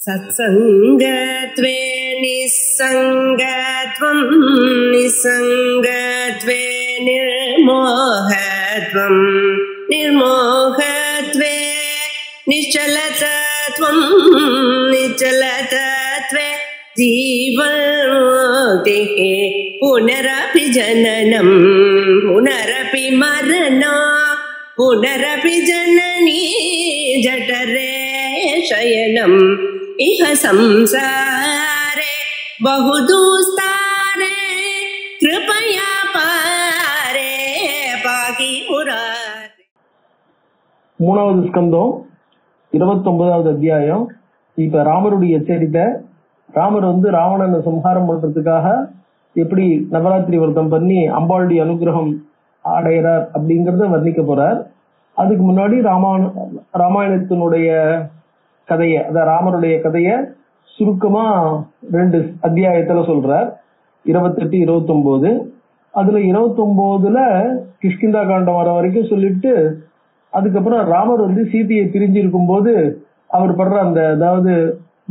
सत्संगत्वे निस्संगत्वं निस्संगत्वे निर्मोहत्वं निर्मोहत्वे निश्चलतत्वं निश्चलतत्वे जीवन्मुक्तिः पुनरपि जननं पुनरपि मरणं पुनरपि जननी जठरे शयनम् इह संसारे बहुदुस्तारे कृपया पारे पाहि मुरारे. மூணாவது ஸ்கந்தம் 29வது அத்தியாயம். இப்ப ராமருடைய சரித்தை. ராமர் ராவணனை சம்ஹாரம் பண்றதுக்காக எப்படி நவராத்திரி விரதம் பண்ணி அம்பாளுடைய அனுகிரகம் அடைகிறார் அப்படிங்கறத வர்ணிக்க போறார். அதுக்கு முன்னாடி ராமாயணத்தினுடைய கதைய, அதாவது ராமருடைய கதைய சுருக்கமா 2 அத்தியாயத்துல சொல்றார். 28, 29. அதுல 29ல கிஷ்கிந்தா காண்டம் வர வரைக்கும் சொல்லிட்டு அதுக்கப்புறம் ராமர் சீதையை பிரிஞ்சு இருக்கும் போது அவர் படுற அந்த, அதாவது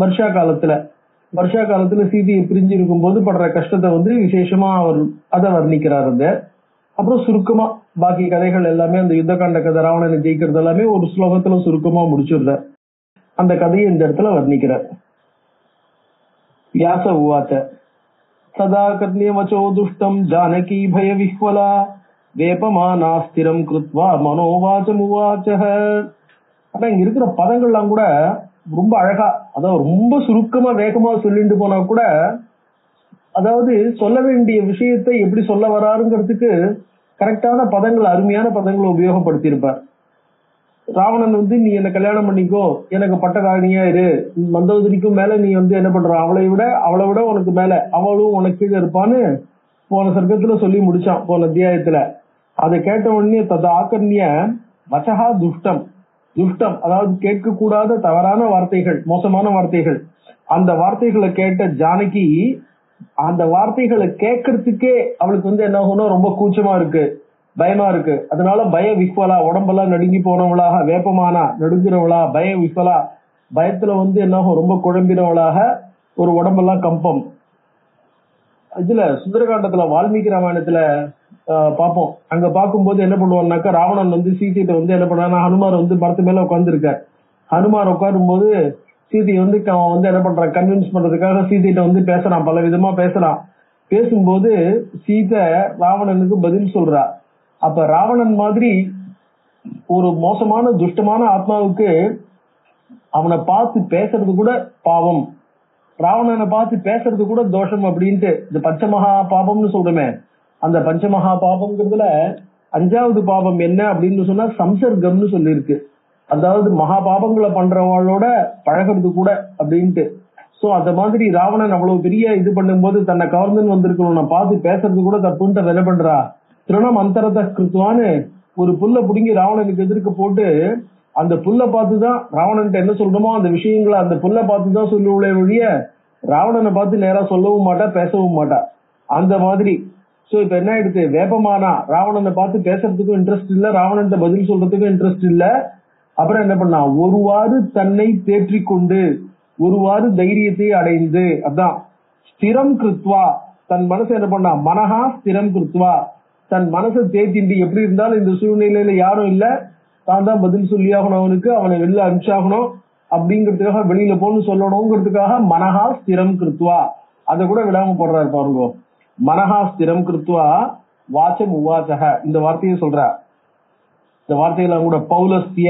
வருஷா காலத்துல சீதையை பிரிஞ்சு இருக்கும் போது படுற கஷ்டத்தை விசேஷமா அவர் அதை வர்ணிக்கிறார். அப்புறம் சுருக்கமா பாக்கி கதைகள் எல்லாமே அந்த யுத்த காண்ட கதை, ராவணனை ஜெயிக்கிறது எல்லாமே ஒரு ஸ்லோகத்துல சுருக்கமா முடிச்சுடுறார். அந்த கதையை இந்த இடத்துல வர்ணிக்கிறார். வியாச உவாச்ச சதா கர்ணியவச்சோ துஷ்டம் ஜானகி பய விஹ்வலா வேபமானா ஸ்திரம் கிருத்வா மனோவாச்சம் உவாச்சஹ. ஆனா இங்க இருக்கிற பதங்கள்லாம் கூட ரொம்ப அழகா, அதாவது ரொம்ப சுருக்கமா வேகமா சொல்லிட்டு போனா கூட, அதாவது சொல்ல வேண்டிய விஷயத்தை எப்படி சொல்ல வராருங்கிறதுக்கு கரெக்டான பதங்கள், அருமையான பதங்களை உபயோகப்படுத்தியிருப்பார். ராவணன் நீ என்ன கல்யாணம் பண்ணிக்கோ, எனக்கு பட்டராணியா இரு, மந்தோதரிக்கும் மேல நீ என்ன பண்ற, அவளை விட உனக்கு மேல, அவளும் உனக்கு கீழே இருப்பான்னு போன சர்க்கத்துல சொல்லி முடிச்சான் போன அத்தியாயத்துல. அதை கேட்ட உடனே தது ஆக்கர்ணிய வசகா துஷ்டம், அதாவது கேட்கக்கூடாத தவறான வார்த்தைகள், மோசமான வார்த்தைகள். அந்த வார்த்தைகளை கேட்ட ஜானகி அந்த வார்த்தைகளை கேட்கறதுக்கே அவளுக்கு என்ன ஆகும்னா ரொம்ப கூச்சமா இருக்கு, பயமா இருக்கு. அதனால பய விஹ்வலா, உடம்பெல்லாம் நடுங்கி போனவளாக, வேப்பமானா நடுங்குறவளா, பய விஹ்வலா, பயத்துல என்ன ஆகும், ரொம்ப குழம்பினவளாக, ஒரு உடம்பெல்லாம் கம்பம். இதுல சுந்தரகாண்டத்துல வால்மீகி ராமாயணத்துல பார்ப்போம். அங்க பார்க்கும்போது என்ன பண்ணுவான்னாக்கா, ராவணன் சீதையிட்ட என்ன பண்ணா, ஹனுமார் மரத்து மேல உட்கார்ந்துருக்கார். ஹனுமார் உட்காரும் போது சீதையை அவன் என்ன பண்றான், கன்வின்ஸ் பண்றதுக்காக சீதையிட்ட பேசுறான், பல விதமா பேசுறான். பேசும்போது சீதை ராவணனுக்கு பதில் சொல்றா. அப்ப ராவணன் மாதிரி ஒரு மோசமான துஷ்டமான ஆத்மாவுக்கு அவனை பார்த்து பேசுறது கூட பாவம், ராவணனை பார்த்து பேசுறது கூட தோஷம் அப்படின்ட்டு இந்த பஞ்சமகா பாபம்னு சொல்றமே, அந்த பஞ்சமகா பாபம்ங்கிறதுல 5வது பாபம் என்ன அப்படின்னு சொன்னா சம்சர்க்கம்னு சொல்லியிருக்கு. அதாவது மகா பாபங்களை பண்றவாளோட பழகிறது கூட அப்படின்ட்டு. சோ அந்த மாதிரி ராவணன் அவ்வளவு பெரிய இது பண்ணும் போது தன்னை கவர்ந்து வந்திருக்கணும், நான் பார்த்து பேசுறது கூட தப்புன்ட்டு என்ன பண்றா, திருணம் அந்தரத கிருத்துவான்னு ஒரு புல்ல புடுங்கி ராவணனுக்கு எதிர்க்க போட்டு, அந்த புல்ல பார்த்துதான் ராவணன்ட்ட என்ன சொல்றோமோ அந்த விஷயங்களை அந்த புல்ல பார்த்துதான் சொல்லுவளே ஒழிய ராவணனை பார்த்து நேரா சொல்லவும் மாட்டா, பேசவும் மாட்டா. அந்த மாதிரி. சோ இப்ப என்ன ஆயிடுச்சு, வேப்பமானா ராவணனை பார்த்து பேசுறதுக்கும் இன்ட்ரெஸ்ட் இல்ல, ராவணன்ட்ட பதில் சொல்றதுக்கும் இன்ட்ரெஸ்ட் இல்ல. அப்புறம் என்ன பண்ணா, ஒருவாறு தன்னை தேற்றிக் கொண்டு, ஒருவாறு தைரியத்தை அடைந்து, அதான் ஸ்திரம் கிருத்வா, தன் மனசை என்ன பண்ணா, மனஹா ஸ்திரம் கிருத்வா, தன் மனசை தேத்திண்டு, எப்படி இருந்தாலும் இந்த சூழ்நிலையில யாரும் இல்ல, தான் தான் பதில் சொல்லியாகணும், அவனுக்கு அவனை வெளில அனுப்பிச்சாகணும் அப்படிங்கிறதுக்காக, வெளியில போன்னு சொல்லணுங்கிறதுக்காக மனஹா ஸ்திரம் கிருத்வா, அதை கூட விடாம போடுறாரு பாருங்க. மனஹா ஸ்திரம் கிருத்வா வாச்சம் உவாச்சக, இந்த வார்த்தையை சொல்ற. இந்த வார்த்தையில கூட பௌலஸ்திய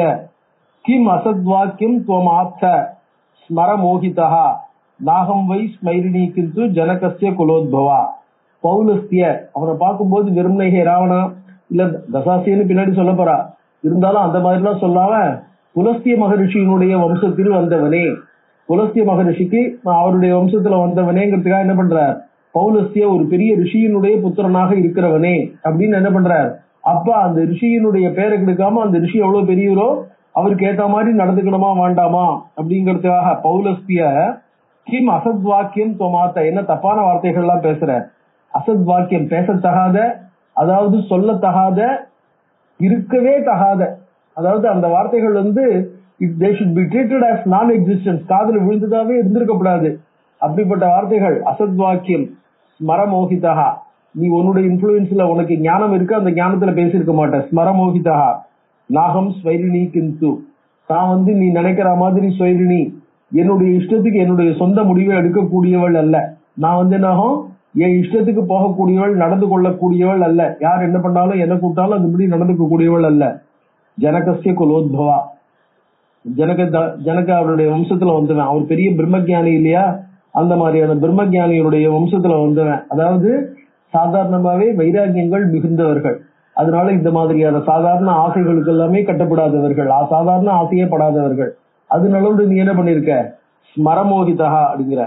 கிம் அசத்வாக்கியம் துவமாச்ச ஸ்மர மோகிதா நாகம் வை ஸ்மைரிணி கிந்து ஜனகஸ்ய குலோத்பவா. பௌலஸ்திய, அவனை பார்க்கும்போது வெறுமனே ராவணா இல்ல தசாசியன்னு பின்னாடி சொல்ல போறா, இருந்தாலும் அந்த மாதிரி எல்லாம் சொல்லாம புலஸ்திய மகரிஷியினுடைய வம்சத்தில் வந்தவனே, புலஸ்திய மகரிஷிக்கு அவருடைய வம்சத்துல வந்தவனேங்கிறதுக்காக என்ன பண்றார், பௌலஸ்திய ஒரு பெரிய ரிஷியினுடைய புத்திரனாக இருக்கிறவனே அப்படின்னு என்ன பண்றார். அப்ப அந்த ரிஷியினுடைய பேரை கெடுக்காம அந்த ரிஷி எவ்வளவு பெரியவரோ அவருக்கு ஏத்த மாதிரி நடந்துக்கணுமா வேண்டாமா அப்படிங்கிறதுக்காக பௌலஸ்திய கிம் அசத் வாக்கியம் தொமாத்த, என்ன தப்பான வார்த்தைகள் எல்லாம் பேசுற, அசத் வாக்கியம் பேசத்தகாத, அதாவது சொல்லத்தகாத, இருக்கவே தகாத, அதாவது அந்த வார்த்தைகள் they should be treated as non-existence. காதுல விழுந்ததாவே இருந்திருக்கப்படாது. அப்படிப்பட்ட வார்த்தைகள் அசத் வாக்கியம். ஸ்மரமோகிதா, நீ உன்னுடைய இன்ஃபுளுன்ஸ்ல உனக்கு ஞானம் இருக்கு, அந்த ஞானத்துல பேசியிருக்க மாட்ட. ஸ்மரமோகிதா நாகம் ஸ்வைரிணி கிந்து, நான் நீ நினைக்கிற மாதிரி ஸ்வைரிணி, என்னுடைய இஷ்டத்துக்கு என்னுடைய சொந்த முடிவை எடுக்கக்கூடியவள் அல்ல. நான் என்னாகும், என் இஷ்டத்துக்கு போகக்கூடியவள், நடந்து கொள்ளக்கூடியவள் அல்ல. யார் என்ன பண்ணாலும் என்ன கூப்பிட்டாலும் அதுபடி நடந்துக்க கூடியவள் அல்ல. ஜனகசிய குலோத்பவா, ஜனக அவருடைய வம்சத்துல வந்தவன். அவர் பெரிய பிரம்மஜானி இல்லையா, அந்த மாதிரியான பிரம்மஜானியுடைய வம்சத்துல வந்தவன். அதாவது சாதாரணமாவே வைராகியங்கள் மிகுந்தவர்கள். அதனால இந்த மாதிரியான சாதாரண ஆசைகளுக்கு எல்லாமே கட்டப்படாதவர்கள், சாதாரண ஆசையே படாதவர்கள். அதனால நீ என்ன பண்ணிருக்க, ஸ்மரமோகிதா அப்படிங்கிற.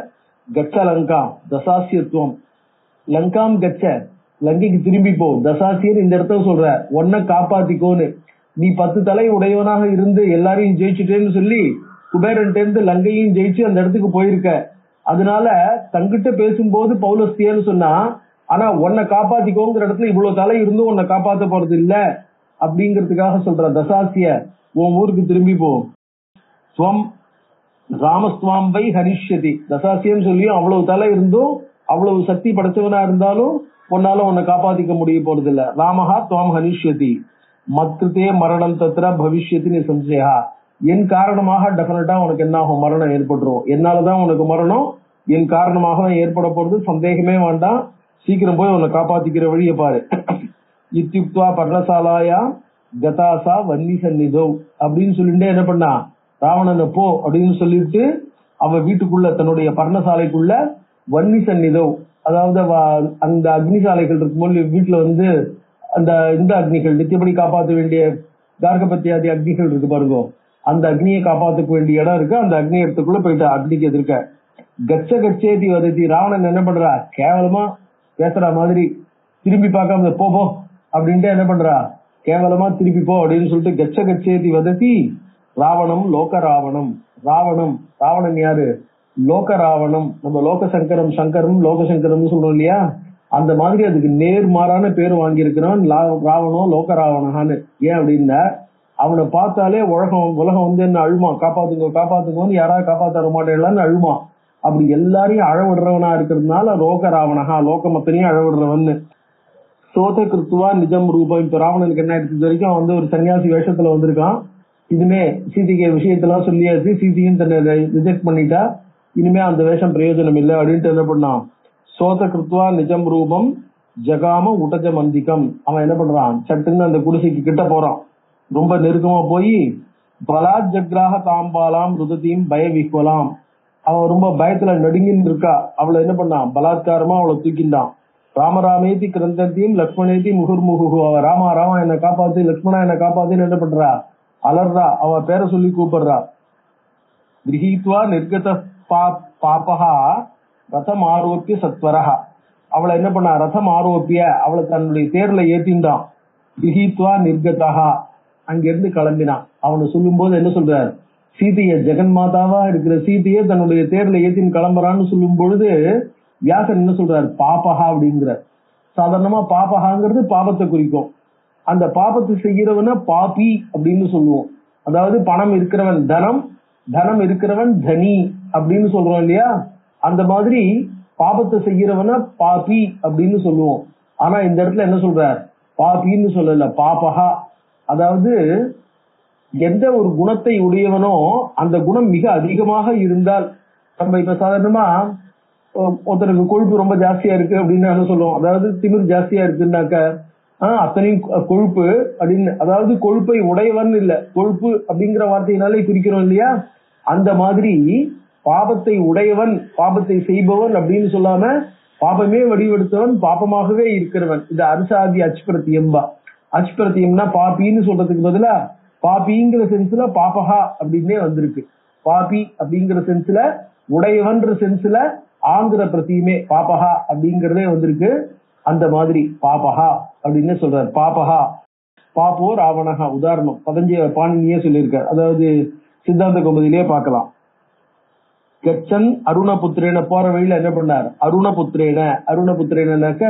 கச்ச லங்கா தசாசியத்துவம், லங்காம் கச்ச, லங்கைக்கு திரும்பி போ. தசாசியர் இந்த இடத்துல சொல்ற, ஒன்ன காப்பாத்திக்கோன்னு. நீ 10 தலை உடையவனாக இருந்து எல்லாரையும் ஜெயிச்சுட்டேன்னு சொல்லி குபேரன்ட்டு லங்கையும் ஜெயிச்சு அந்த இடத்துக்கு போயிருக்க. அதனால தங்கிட்ட பேசும்போது பௌலஸ்தியன்னு சொன்னா, ஆனா உன்னை காப்பாத்திக்கோங்கிற இடத்துல இவ்வளவு தலை இருந்தும் உன்னை காப்பாத்த போறது இல்ல அப்படிங்கிறதுக்காக சொல்ற. தசாசிய, உன் ஊருக்கு திரும்பி போ. ஸ்வம் ராமஸ்வாம் வை ஹரிஷ்யதி, தசாசியன்னு சொல்லியும் அவ்வளவு தலை இருந்தும் அவ்வளவு சக்தி படைச்சவனா இருந்தாலும் உன்னால உன்னை காப்பாத்திக்க முடிய போறது இல்ல. ராமஹா துவாம் ஹனிஷ்யதி மத்கிருத்தே மரணம் தத்ர பவிஷ்யத்தின் சம்சயா, என் காரணமாக டெபினட்டா உனக்கு என்ன ஆகும், மரணம் ஏற்பட்டுரும். என்னாலதான் உனக்கு மரணம் என் காரணமாக தான் ஏற்பட போறது, சந்தேகமே வேண்டாம். சீக்கிரம் போய் உன்னை காப்பாத்திக்கிற வழியை பாரு. இத்தியுக்துவா பர்ணசாலாயா கதாசா வன்னி சந்நிதோ அப்படின்னு சொல்லிட்டு என்ன பண்ணா, ராவணனை போ அப்படின்னு சொல்லிட்டு அவ வீட்டுக்குள்ள தன்னுடைய பர்ணசாலைக்குள்ள வன்னி சந்நிதோ, அதாவது அந்த அக்னிசாலைகள் இருக்கும்போது வீட்டுல அந்த இந்த அக்னிகள் நித்தியப்படி காப்பாற்ற வேண்டிய கார்கபத்தியாதி அக்னிகள் இருக்கு பாருங்க, அந்த அக்னியை காப்பாற்றுக்க வேண்டிய இடம் இருக்கு. அந்த அக்னி இடத்துக்குள்ள போயிட்டு அக்னிக்கு எதிர்க்க கச்ச கச்சேதி வதத்தி. ராவணன் என்ன பண்றா, கேவலமா பேசுற மாதிரி திரும்பி பார்க்காம போ அப்படின்ட்டு என்ன பண்றா, கேவலமா திருப்பி போ அப்படின்னு சொல்லிட்டு கச்ச கச்சேதி வதத்தி. ராவணம் லோக ராவணம், ராவணன் யாரு, லோக ராவணம். நம்ம லோக சங்கரம், சங்கரம் லோக சங்கரம் சொல்றோம் இல்லையா, அந்த மாதிரி அதுக்கு நேர்மாறான பேர் வாங்கியிருக்கிறான் ராவணம் லோக ராவணான்னு. ஏன் அப்படின்னா, அவனை பார்த்தாலே உலகம் என்ன அழுமா, காப்பாத்துங்கன்னு யாராவது காப்பாற்ற மாட்டேங்களான்னு அழுமா. அப்படி எல்லாரையும் அழவிடுறவனா இருக்கிறதுனால லோக ராவணஹா, லோக மத்தனையும் அழவிடுறவன்னு. சோத கிருத்துவா நிஜம் ரூபம். இப்ப ராவணனுக்கு என்ன ஆயிடுச்சு, வரைக்கும் ஒரு சன்னியாசி வேஷத்துல வந்திருக்கான். இனிமே சீதைக்கு விஷயத்தெல்லாம் சொல்லியாச்சு, சீதையும் தன்னை ரிஜெக்ட் பண்ணிட்டா, இனிமே அந்த வேஷம் பிரயோஜனம் இல்லை அப்படின்ட்டு என்ன பண்ணான், சோத கிருத்வா நிஜம் ரூபம் ஜகாம உடஜ மந்திகம். அவன் என்ன பண்றான், சட்டுன்னு அந்த குடிசைக்கு கிட்ட போறான். ரொம்ப நெருக்கமா போய் பலாத் ஜக்ராக தாம்பாலாம் ருதத்தையும் பய விஹ்வலாம். அவன் ரொம்ப பயத்துல நடுங்கின்னு இருக்கா. அவளை என்ன பண்ணான், பலாத்காரமா அவளை தூக்கிண்டான். ராமராமேதி கிரந்தத்தையும் லக்ஷ்மணேதி முகுர்முகு. அவ ராமா என்னை காப்பாத்து, லக்ஷ்மணா என்னை காப்பாத்துன்னு என்ன பண்றா, அலர்றா. அவ பேரை சொல்லி கூப்பிடுறா. கிரஹீத்வா நிர்கத பாபஹா ரதம் ஆரோப்பிய சத்வரஹா. அவளை என்ன பண்ணா, ரதம் ஆரோப்பிய, அவளை தன்னுடைய தேர்ல ஏத்தின்றான். கிரஹீத்வா நிர்கதஹா, அங்கிருந்து கிளம்பினான். அவனை சொல்லும் போது என்ன சொல்றார், சீதைய ஜெகன்மாதாவா இருக்கிற சீதைய தன்னுடைய தேர்ல ஏத்தின் கிளம்புறான்னு சொல்லும் பொழுது வியாசன் என்ன சொல்றார், பாபஹா அப்படிங்கிறார். சாதாரணமா பாபஹாங்கிறது பாபத்தை குறிக்கும். அந்த பாபத்தை செய்கிறவன பாபி அப்படின்னு சொல்லுவோம். அதாவது பணம் இருக்கிறவன் தனம் இருக்கிறவன் தனி அப்படின்னு சொல்றோம் இல்லையா, அந்த மாதிரி பாபத்தை செய்கிறவன பாபி அப்படின்னு சொல்லுவோம். ஆனா இந்த இடத்துல என்ன சொல்றார், பாபின்னு சொல்லல, பாபஹா. அதாவது எந்த ஒரு குணத்தை உடையவனோ அந்த குணம் மிக அதிகமாக இருந்தால், நம்ம இப்ப சாதாரணமா ஒருத்தருக்கு கொழுப்பு ரொம்ப ஜாஸ்தியா இருக்கு அப்படின்னு என்ன சொல்லுவோம், அதாவது திமிர் ஜாஸ்தியா இருக்குன்னாக்க அத்தனையும் கொழுப்பு அப்படின்னு, அதாவது கொழுப்பை உடையவன் இல்ல, கொழுப்பு அப்படிங்கிற வார்த்தையினாலே குறிக்கிறோம் இல்லையா. அந்த மாதிரி பாபத்தை உடையவன், பாபத்தை செய்பவன் அப்படின்னு சொல்லாம பாபமே வடிவெடுத்தவன், பாபமாகவே இருக்கிறவன். இது அரிசாதி அச்சுப்பிரத்தியம்பா. அச்சுப்பிரத்தியம்னா பாபின்னு சொல்றதுக்கு பதிலா பாபிங்கிற சென்ஸ்ல பாபஹா அப்படின்னே வந்திருக்கு. பாபி அப்படிங்கிற சென்ஸ்ல, உடையவன்ற சென்ஸ்ல ஆங்கிற பிரத்தியுமே பாபஹா அப்படிங்கிறதே வந்திருக்கு. அந்த மாதிரி பாபஹா அப்படின்னு சொல்றாரு. பாபஹா பாப்போ ராவணஹா. உதாரணம் பாணினியே சொல்லியிருக்கார். அதாவது சித்தாந்த கௌமுதியிலே பார்க்கலாம். கச்சன் அருணபுத்திரேன, போற வழியில என்ன பண்ணார், அருணபுத்திரேனாக்க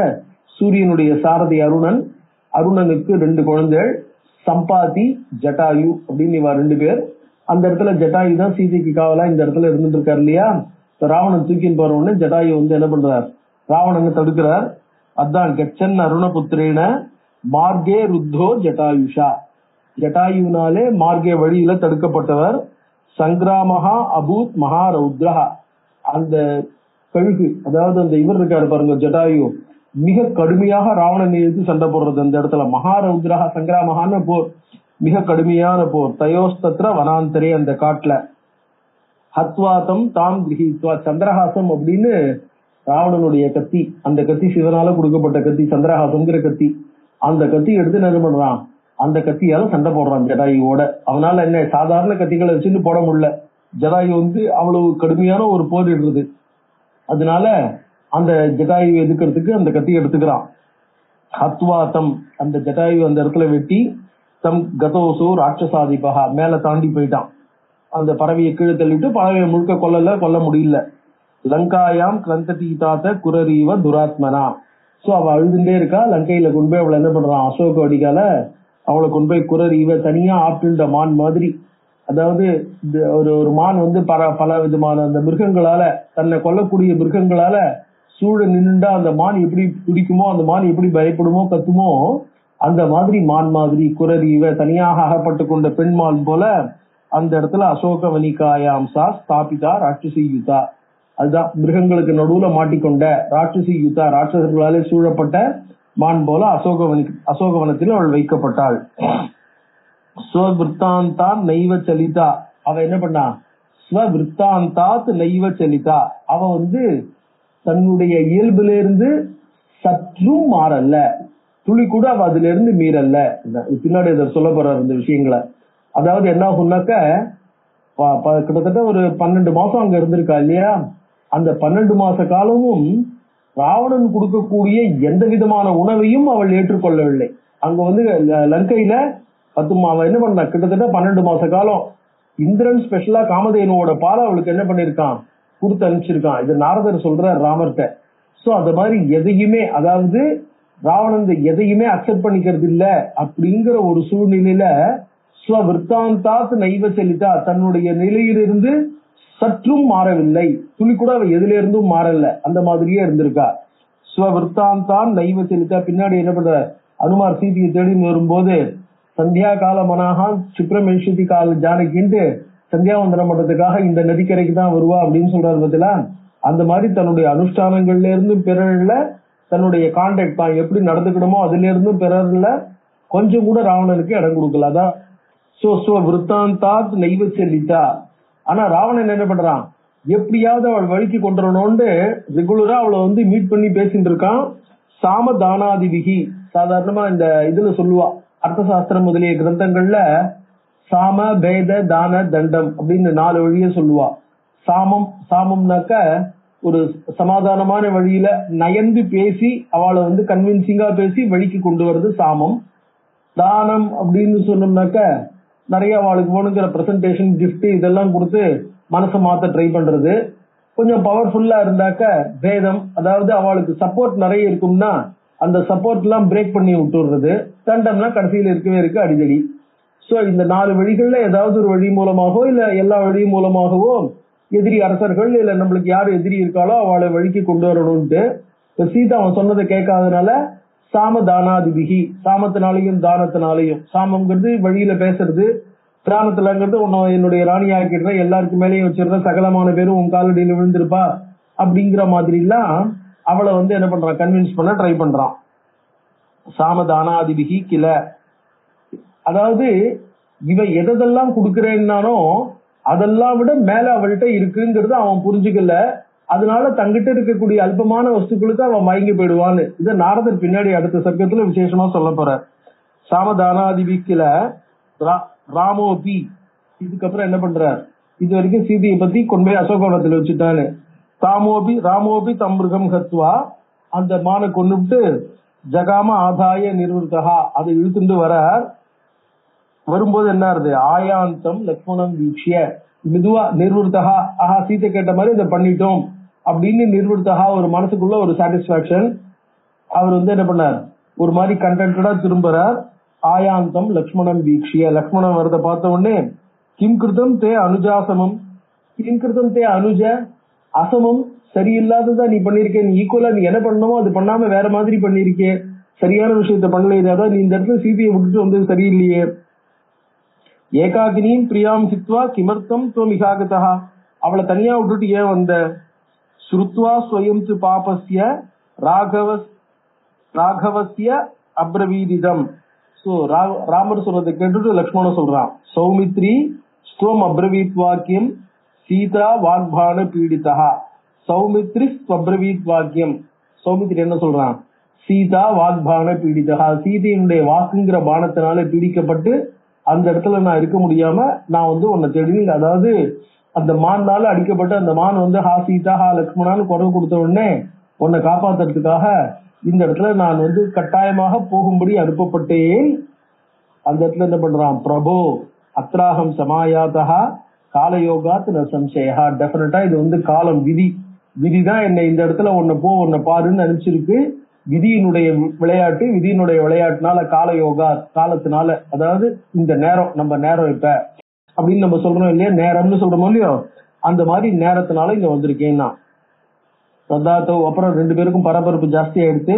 சூரியனுடைய சாரதி அருணன். அருணனுக்கு 2 குழந்தைகள், சம்பாதி ஜட்டாயு அப்படின்னு இவா 2 பேர். அந்த இடத்துல ஜட்டாயு தான் சீதைக்கு காவலா இந்த இடத்துல இருந்துட்டு இருக்காரு இல்லையா. ராவணன் தூக்கின்னு போற உடனே ஜட்டாயு வந்து என்ன பண்றார், ராவணனை தடுக்கிறார். அதான் கச்சன் அருணபுத்திரேன மார்கே ருத்தோ ஜட்டாயுஷா, ஜட்டாயுனாலே மார்கே வழியில தடுக்கப்பட்டவர். சங்கிராமஹா அபூத் மகாரௌத்ரஹா, அந்த கழுகு அதாவது அந்த இவர் இருக்காரு பாருங்க ஜட்டாயு, மிக கடுமையாக ராவணனை எதிர்த்து சண்டை போடுறது அந்த இடத்துல. மகாரௌத்ரஹா சங்கிராமஹான்னு போர், மிக கடுமையான போர். தயோஸ்தத்ர வனாந்தரே, அந்த காட்டுல. ஹத்வாதம் தாம் கிரகித்வா, சந்திரஹாசம் அப்படின்னு ராவணனுடைய கத்தி, அந்த கத்தி சிவனால கொடுக்கப்பட்ட கத்தி, சந்திரஹாசம்ங்கிற கத்தி. அந்த கத்தி எடுத்து என்ன பண்றான், அந்த கத்தியால சண்டை போடுறான் ஜடாயுவோட. அவனால என்ன சாதாரண கத்திகளை வச்சுட்டு போட முடியல, ஜடாயு வந்து அவ்வளவு கடுமையான ஒரு போர் இடுறது. அதனால அந்த ஜடாயு எதுக்கிறதுக்கு அந்த கத்தி எடுத்துக்கிறான். ஹத்வாதம், அந்த ஜடாயு அந்த இடத்துல வெட்டி, தம் கதோசோ ராட்சசாதிபகா, மேல தாண்டி போயிட்டான். அந்த பறவையை கீழே தள்ளிட்டு பறவையை முழுக்க கொல்ல முடியல. லங்காயாம் கிரந்ததீதாத குரரீவ துராத்மனா, சோ அவ அழுதுண்டே இருக்கா. லங்கையில கொண்டு போய் அவளை என்ன பண்றான், அசோக வடிகால அவளை கொண்டு போய் குரரீவ, தனியா ஆப்பிள்ட மான் மாதிரி, அதாவது ஒரு மான் வந்து பல விதமான அந்த மிருகங்களால, தன்னை கொல்லக்கூடிய மிருகங்களால சூழ நின்றுண்டா அந்த மான் எப்படி துடிக்குமோ, அந்த மான் எப்படி பயப்படுமோ கத்துமோ, அந்த மாதிரி மான் மாதிரி குரரீவ, தனியாக அகப்பட்டு கொண்ட பெண்மான் போல அந்த இடத்துல அசோக வனிகாயாம் சா ஸ்தாபிதா ராட்சசி யுதா, அதுதான் மிருகங்களுக்கு நடுவுல மாட்டிக்கொண்ட ராட்சசி யுதா, ராட்சசர்களாலே சூழப்பட்ட மான் போல அசோகவனத்தில் அவள் வைக்கப்பட்டாள். ஸ்வவிருத்தாந்தான் நைவ சலிதா, அவ என்ன பண்ணா, ஸ்வவிருத்தாந்தாத் நைவ சலிதா, அவ வந்து தன்னுடைய இயல்பிலிருந்து சற்றும் மாறல்ல, துளி கூட அவ அதுல இருந்து மீறல்ல. பின்னாடி இதை சொல்ல போறாரு இந்த விஷயங்களை. அதாவது என்ன ஆகும்னாக்க, கிட்டத்தட்ட ஒரு 12 மாசம் அங்க இருந்திருக்கா இல்லையா. அந்த 12 மாச காலமும் ராவணன் கொடுக்கக்கூடிய எந்த விதமான உணவையும் அவள் ஏற்றுக்கொள்ளவில்லை. அங்க வந்து லங்கையில அவன் என்ன பண்ணா, கிட்டத்தட்ட 12 மாச காலம் இந்திரன் ஸ்பெஷலா காமதேனுவோட பாலை அவளுக்கு என்ன பண்ணிருக்கான், கொடுத்து அனுப்பிச்சிருக்கான். இது நாரதர் சொல்றார் ராமர்கிட்ட. சோ அந்த மாதிரி எதையுமே, அதாவது ராவணன் எதையுமே அக்செப்ட் பண்ணிக்கிறது இல்ல அப்படிங்கிற ஒரு சூழ்நிலையில ஸ்வவிருத்தாந்தாத் நைவ செலிதா, தன்னுடைய நிலையிலிருந்து சற்றும் மாறவில்லை, துளி கூட அவ எதுல இருந்தும் மாறல, அந்த மாதிரியே இருந்திருக்கா. ஸ்வவிருத்தாந்தான் நைவ செலிதா. பின்னாடி என்ன பண்ற, அனுமார் சீதையை தேடி வரும்போது சந்தியா கால மனாகா சுப்ரமேஷதி கால ஜானகின்ட்டு சந்தியாவந்தனம் பண்றதுக்காக இந்த நதிக்கரைக்கு தான் வருவா அப்படின்னு சொல்றாரு பார்த்தீங்களா. அந்த மாதிரி தன்னுடைய அனுஷ்டானங்கள்ல இருந்து பிறர்ல, தன்னுடைய கான்டாக்ட் தான் எப்படி நடந்துக்கணுமோ அதுல இருந்தும் பிறர்ல கொஞ்சம் கூட ராவணனுக்கு இடம் கொடுக்கல. அதான் விருத்தாந்தாத் நைவ செல்லித்தா. ஆனா ராவணன் என்ன பண்றான், எப்படியாவது அவள் வழிக்கு கொண்டுறணும்னு ரெகுலரா அவளை வந்து மீட் பண்ணி பேசிட்டு இருக்கான். சாம தானாதிவிகி, சாதாரணமா இந்த இதுல சொல்லுவா, அர்த்த சாஸ்திரம் முதலிய கிரந்தங்கள்ல சாம பேத தான தண்டம் அப்படின்னு 4 வழிய சொல்லுவா. சாமம்னாக்க ஒரு சமாதானமான வழியில நயந்து பேசி அவளை வந்து கன்வின்சிங்கா பேசி வழிக்கு கொண்டு வர்றது சாமம். தானம் அப்படின்னு சொன்னோம்னாக்க நிறைய அவளுக்கு வேணுங்கிற பிரசன்டேஷன், கிஃப்ட் இதெல்லாம் கொடுத்து மனசை மாத்த ட்ரை பண்றது. கொஞ்சம் பவர்ஃபுல்லா இருந்தாக்க பேதம், அதாவது அவளுக்கு சப்போர்ட் நிறைய இருக்கும்னா அந்த சப்போர்ட் எல்லாம் பிரேக் பண்ணி விட்டுடுறது. தண்டம்னா கடைசியில இருக்கவே இருக்கு அடிதடி. சோ இந்த 4 வழிகள்ல ஏதாவது ஒரு வழி மூலமாகவோ இல்ல எல்லா வழி மூலமாகவோ எதிரி அரசர்கள் இல்ல நம்மளுக்கு யாரு எதிரி இருக்காளோ அவளை வழிக்கு கொண்டு வரணும்ட்டு சீதா அவன் சொன்னதை கேட்காதனால சாம தானாதிபிகி, சாமத்தினாலையும் தானத்தினாலையும், சாமம்ங்கிறது வழியில பேசுறது, தானத்துலங்கிறது உன்னை என்னுடைய ராணி ஆக்கிடுற, எல்லாருக்கு மேலேயும் வச்சிருந்த சகலமான பேரும் உன் காலடியில விழுந்திருப்பா அப்படிங்கிற மாதிரி எல்லாம் அவளை வந்து என்ன பண்றான், கன்வின்ஸ் பண்ண ட்ரை பண்றான். சாம தானாதிபிகி கில, அதாவது இவன் எதெல்லாம் கொடுக்கறேன்னானோ அதெல்லாம் விட மேல அவள்கிட்ட இருக்குங்கிறது அவன் புரிஞ்சுக்கல. அதனால தங்கிட்ட இருக்கக்கூடிய அல்பமான வஸ்துக்களுக்கு அவன் மயங்கி போயிடுவான்னு இதை நாரதர் பின்னாடி அடுத்த சர்க்கத்துல விசேஷமா சொல்ல போற. சாமதானாதிபிக்கில ராமோபி, இதுக்கப்புறம் என்ன பண்றார், இது வரைக்கும் சீதையை பத்தி கொண்டு போய் அசோகவனத்துல வச்சுட்டான்னு. ராமோபி தம்பிருகம் ஹத்வா, அந்த மானை கொண்டுட்டு ஜகாம ஆதாய நிர்வர்த்தகா, அதை இழுத்துட்டு வர வரும்போது என்ன ஆறுது, ஆயாந்தம் லக்ஷ்மணம் வீக்ஷிய, மெதுவா நிர்வர்த்தகா, ஆஹா சீத்தை கேட்ட மாதிரி இதை பண்ணிட்டோம் அப்படின்னு நிர்வர்த்தகா ஒரு மனசுக்குள்ள ஒரு சாட்டிஸ்பாக்சன். அவர் வந்து என்ன பண்ணார், ஒரு மாதிரி கண்டென்டடா திரும்புறார். ஆயாந்தம் லக்ஷ்மணம் வீக்ஷிய, லக்ஷ்மணன் வரத பார்த்த உடனே கிம் கிருதம் தே அனுஜாசமம், கிம் கிருதம் தே அனுஜ அசமம், சரியில்லாததா நீ பண்ணிருக்க, நீ ஈக்குவலா நீ என்ன பண்ணணுமோ அது பண்ணாம வேற மாதிரி பண்ணிருக்கே, சரியான விஷயத்த பண்ணல, அதான் நீ இந்த இடத்துல சீதையை விட்டுட்டு வந்தது சரியில்லையே. ஏகாகினியும் பிரியாம் ஹித்வா கிமர்த்தம் துவமிகாகதா, அவளை தனியா விட்டுட்டு ஏன் வந்த. ஸ்ருத்வா ஸ்வயம் து பாபஸ்ய ராகவஸ்ய அப்ரவீதிதம். சோ ராமர் சொல்றதை கேட்டுட்டு லக்ஷ்மணன் சொல்றான், சௌமித்ரி ஸ்வம் அப்ரவீத் வாக்கியம் சீதா வாக்பான பீடிதா. சௌமித்ரி ஸ்வப்ரவீத் வாக்கியம், சௌமித்ரி என்ன சொல்றான், சீதா வாக்பான பீடிதா, சீதையினுடைய வாக்குங்கிற பானத்தினால பீடிக்கப்பட்டு அந்த இடத்துல நான் இருக்க முடியாம நான் உன்னை தேடினேன். அதாவது அந்த மான்னால அடிக்கப்பட்டு அந்த மான் ஹா சீதா ஹா லக்ஷ்மணான்னு குரல் கொடுத்த உடனே உன்னை காப்பாத்துறதுக்காக இந்த இடத்துல நான் கட்டாயமாக போகும்படி அனுப்பப்பட்டேன். அந்த இடத்துல என்ன பண்றான், பிரபோ அத்ராகம் சமாயாதா காலயோகாத் ந சம்சயா, டெஃபினட்டா இது காலம் விதிதான் என்னை இந்த இடத்துல உன்னை பாருன்னு அனுப்பிச்சிருக்கு. விதியினுடைய விளையாட்டுனால காலயோகா, காலத்தினால, அதாவது இந்த நேரம், நம்ம நேரம் இப்ப அப்படின்னு நம்ம சொல்றோம் இல்லையா, நேரம்னு சொல்றோமோ இல்லையோ, அந்த மாதிரி நேரத்தினால இங்க வந்திருக்கேன்னா. ததாத்தவ், அப்புறம் ரெண்டு பேருக்கும் பரபரப்பு ஜாஸ்தியா எடுத்து,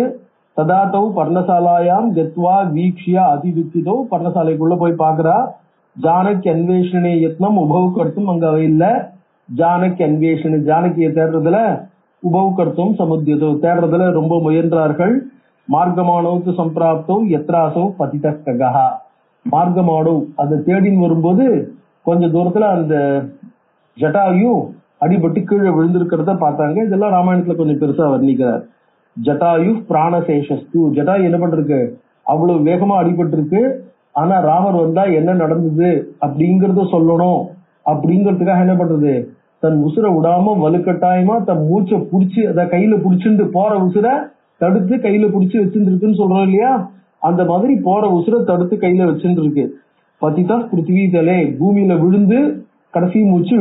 ததாத்தவ் பர்ணசாலாயாம் கத்வா வீக்ஷியா அதிதுக்கிதோ, பர்ணசாலைக்குள்ள போய் பாக்குறா. ஜானகி அன்வேஷணே யத்னம் உபவ் கர்த்தும், அங்க அவ இல்ல. ஜானகி அன்வேஷணை, ஜானகியை தேடுறதுல உபவ் கர்த்தும் சமுத்தியதோ, தேடுறதுல ரொம்ப முயன்றார்கள். மார்க்கமானவுக்கு சம்பிராப்தோ எத்ராசோ பதிதகா, மார்க்கமானவ் அதை தேடின்னு வரும்போது கொஞ்ச தூரத்துல அந்த ஜட்டாயு அடிபட்டு கீழே விழுந்திருக்கிறத பார்த்தாங்க. இதெல்லாம் ராமாயணத்துல கொஞ்சம் பெருசா வர்ணிக்கிறார். ஜட்டாயு பிராணசேஷஸ்து, ஜட்டாயு என்ன பண்றது, அவ்வளவு வேகமா அடிபட்டு இருக்கு. ஆனா ராமர் வந்தா என்ன நடந்தது அப்படிங்கறத சொல்லணும் அப்படிங்கறதுக்காக என்ன பண்றது, தன் உசுரை விடாம வலுக்கட்டாயமா தன் மூச்சை புடிச்சு, அத கையில புடிச்சுட்டு போற உசுரை தடுத்து கையில புடிச்சு வச்சுருக்குன்னு சொல்றோம் இல்லையா, அந்த மாதிரி போற உசுரை தடுத்து கையில வச்சுட்டு இருக்கு. பதிதா பிருத்திவி தலே, பூமியில விழுந்து கடைசி மூச்சு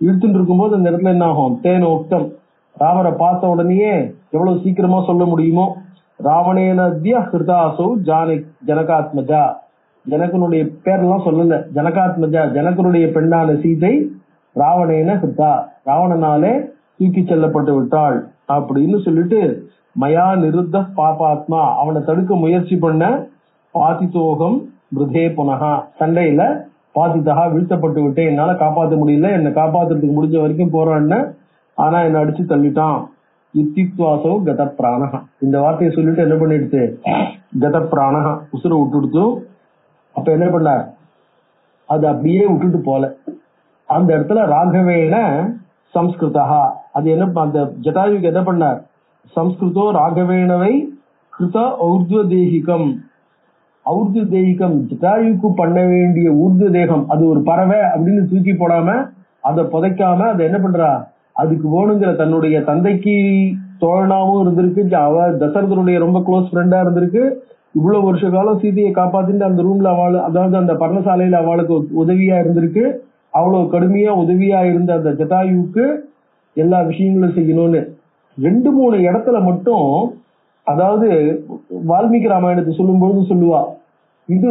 இழுத்துட்டு இருக்கும்போது அந்த இடத்துல என்ன ஆகும், தேனோக்தம், ராமரை பார்த்த உடனேயே எவ்வளவு சீக்கிரமா சொல்ல முடியுமோ, ராவணேனத்ய ஹிருதாசோ ஜனகாத்மஜா, ஜனகனுடைய பேரெல்லாம் சொல்லல, ஜனகாத்மஜா, ஜனகனுடைய பெண்ணான சீதை ராவணேன ஹிருதா, ராவணனாலே தூக்கி செல்லப்பட்டு விட்டாள் அப்படின்னு சொல்லிட்டு, மயா நிருத்த பாபாத்மா, அவனை தடுக்க முயற்சி பண்ண, பாதிதோகம் மிருதே புனகா, சண்டையில பாதிதகா வீழ்த்தப்பட்டு விட்டேன், என்னால காப்பாற்ற முடியல, என்னை காப்பாத்துறதுக்கு முடிஞ்ச வரைக்கும் போறான்னு, ஆனா என்ன அடிச்சு தள்ளிட்டான். யுத்தித்வாசோ கத பிராணகா, இந்த வார்த்தையை சொல்லிட்டு என்ன பண்ணிடுச்சு, கத பிராணகா, உசுரை விட்டுடுத்து. அப்ப என்ன பண்ணார், அது அப்படியே விட்டுட்டு போல. அந்த இடத்துல ராகவேன சம்ஸ்கிருதா, அது என்ன, அந்த ஜட்டாயுக்கு என்ன பண்ணார், சம்ஸ்கிருதோ ராகவேணவை கிருத ஔர்த்வதேகிகம், ஔர்த்வதேகிகம், ஜட்டாயுக்கு பண்ண வேண்டிய ஊர்து தேகம், அது ஒரு பறவை அப்படின்னு தூக்கி போடாம, அதை புதைக்காம, அதை என்ன பண்றா, அதுக்கு வேணுங்கிற தன்னுடைய தந்தைக்கு தோழனாவும் இருந்திருக்கு, அவ தசரதனுடைய ரொம்ப க்ளோஸ் ஃப்ரெண்டா இருந்திருக்கு, இவ்வளவு வருஷ காலம் சீதையை காப்பாத்திட்டு அந்த ரூம்ல அவள், அதாவது அந்த பர்ணசாலையில அவளுக்கு உதவியா இருந்திருக்கு. அவ்வளவு கடுமையா உதவியா இருந்த அந்த ஜட்டாயுக்கு எல்லா விஷயங்களும் செய்யணும்னு 2-3 இடத்துல மட்டும், அதாவது வால்மீகி ராமாயணத்தை சொல்லும் பொழுது சொல்லுவா, இது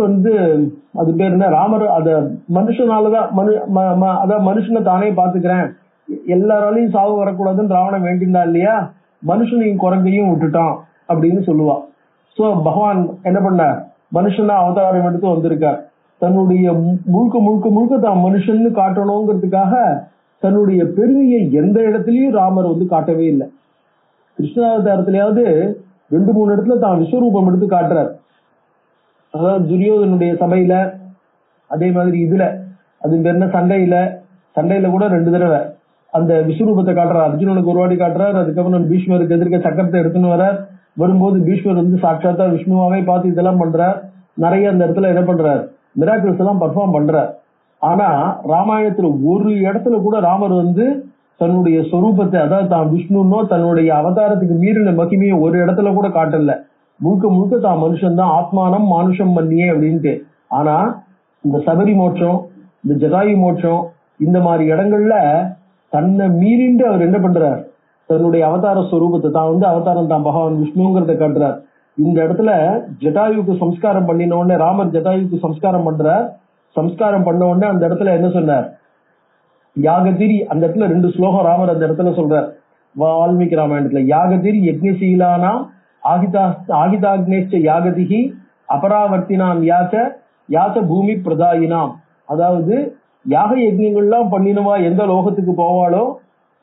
அது பேர் என்ன, ராமர் அத மனுஷனாலதான் அதான் மனுஷனை தானே பாத்துக்கிறேன், எல்லாராலையும் சாவு வரக்கூடாதுன்னு ராவணன் வேண்டியிருந்தா இல்லையா, மனுஷனையும் குரங்கையும் விட்டுட்டான் அப்படின்னு சொல்லுவா. சோ பகவான் என்ன பண்ண, மனுஷனா அவதாரம் எடுத்து வந்திருக்கார். தன்னுடைய முழுக்க தான் மனுஷன்னு காட்டணுங்கிறதுக்காக தன்னுடைய பெருமையை எந்த இடத்துலயும் ராமர் காட்டவே இல்லை. கிருஷ்ணாவதாரத்திலேயாவது 2-3 இடத்துல தான் விஸ்வரூபம் எடுத்து காட்டுறார். அதாவது துரியோதனுடைய சபையில, அதே மாதிரி இதுல, அது என்ன சண்டையில கூட 2 தடவை அந்த விஸ்வரூபத்தை காட்டுறார். அர்ஜுனனுக்கு ஒரு வாட்டி காட்டுறார், அதுக்கப்புறம் பீஷ்மருக்கு எதிர்க்க சக்கரத்தை எடுத்துன்னு வர்றார். வரும்போது பீஷ்மர் சாட்சாத்தா விஷ்ணுவாவே பார்த்து இதெல்லாம் பண்றார். நிறைய அந்த இடத்துல என்ன பண்றார், மிராக்கிள்ஸ் எல்லாம் பர்ஃபார்ம் பண்றார். ஆனா ராமாயணத்துல ஒரு இடத்துல கூட ராமர் தன்னுடைய சொரூபத்தை, அதாவது தான் விஷ்ணுன்னோ தன்னுடைய அவதாரத்துக்கு மீறின மகிமையை ஒரு இடத்துல கூட காட்டல. முழுக்க தான் மனுஷன் தான், ஆத்மானம் மானுஷம் மன்னியே அப்படின்ட்டு. ஆனா இந்த சபரி மோட்சம், இந்த ஜடாயு மோட்சம், இந்த மாதிரி இடங்கள்ல தன்னை மீறிண்டு அவர் என்ன பண்றார், தன்னுடைய அவதார ஸ்வரூபத்தை தான் அவதாரம் தான் பகவான் விஷ்ணுங்கிறத காட்டுறார். இந்த இடத்துல ஜட்டாயுக்கு சம்ஸ்காரம் பண்ணின உடனே ராமர் ஜட்டாயுக்கு சம்ஸ்காரம் பண்றார். சம்ஸ்காரம் பண்ண உடனே அந்த இடத்துல என்ன சொன்னார்? யாகதிரி, அந்த இடத்துல 2 ஸ்லோகம் ராமர் அந்த இடத்துல சொல்றார் வால்மீகி ராமாயணத்துல. யாகதிரி யஜ்ஞசீலானாம் ஆகிதாக்னேஷ்ட யாகதிகி அபராவர்த்தினாம் யாச பூமி பிரதாயினாம். அதாவது யாக யஜ்ஞங்கள்லாம் பண்ணினவா எந்த லோகத்துக்கு போவாளோ,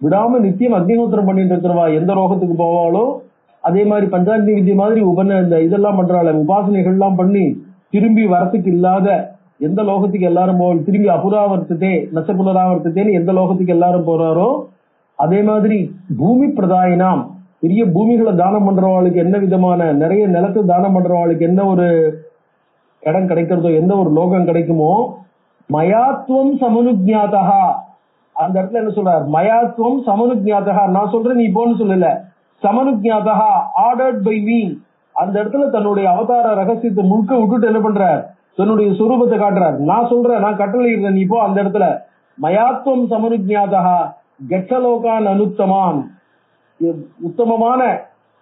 விடாம நித்தியம் அக்னிஹோத்திரம் பண்ணிட்டு இருக்கிறவா எந்த லோகத்துக்கு போவாளோ, அதே மாதிரி பஞ்சாக்னி வித்யை மாதிரி இந்த இதெல்லாம் பண்றாள், உபாசனைகள்லாம் பண்ணி திரும்பி வரத்துக்கு இல்லாத எந்த லோகத்துக்கு எல்லாரும் போவாள், திரும்பி அபுராவர்த்ததே நச்ச புனராவர்த்ததேன்னு எந்த லோகத்துக்கு எல்லாரும் போறாரோ, அதே மாதிரி பூமி பிரதாயினாம், பெரிய பூமிகளை தானம் பண்றவாளுக்கு என்ன விதமான நிறைய நிலத்தை தானம் பண்றவாளுக்கு என்ன ஒரு இடம் கிடைக்கிறதோ, எந்த ஒரு லோகம் கிடைக்குமோ, மயாத்வம் சமனுஜாதா, அந்த இடத்துல என்ன சொல்றார்? மயாத்வம் சமனுஜாதா, நான் சொல்றேன் நீ போன்னு சொல்லல, சமனுஜாதா ஆர்டர்ட் பை மீ. அந்த இடத்துல தன்னுடைய அவதார ரகசியத்தை முழுக்க விட்டுட்டு என்ன பண்றார்? தன்னுடைய சுரூபத்தை காட்டுறார். நான் சொல்றேன், நான் கட்டளை இருந்தேன், நீ போ. அந்த இடத்துல மயாத்வம் சமனுஜாதா கெட்டலோகான் அனுத்தமான், உத்தமமான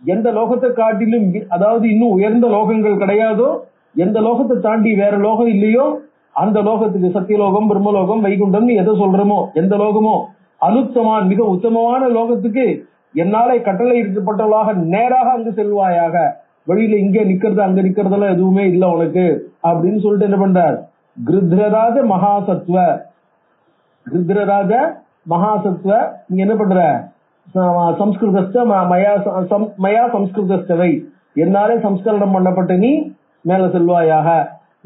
எந்த லோகத்தை காட்டிலும், அதாவது இன்னும் உயர்ந்த லோகங்கள் கிடையாதோ, எந்த லோகத்தை தாண்டி வேற லோகம் இல்லையோ அந்த லோகத்துக்கு, சத்தியலோகம் பிரம்மலோகம் வைகுண்டம் எதை சொல்றோமோ எந்த லோகமோ, அனுத்தமான் மிக உத்தமமான லோகத்துக்கு என்னாலே கட்டளை இருக்கப்பட்டவளாக நேராக அங்கு செல்வாயாக. வழியில இங்க நிக்கிறது அங்க நிக்கிறதெல்லாம் எதுவுமே இல்லை உனக்கு அப்படின்னு சொல்லிட்டு என்ன பண்றார்? கிருத்ரராஜ மகாசத்வ, கிருத்ரராஜ மகாசத்வ, நீ என்ன பண்ற? சம்ஸ்கிருதஸ்த மயா சம்ஸ்கிருதஸ்தவை, என்னாலே சம்ஸ்கரணம் பண்ணப்பட்ட நீ மேல செல்வாயாக.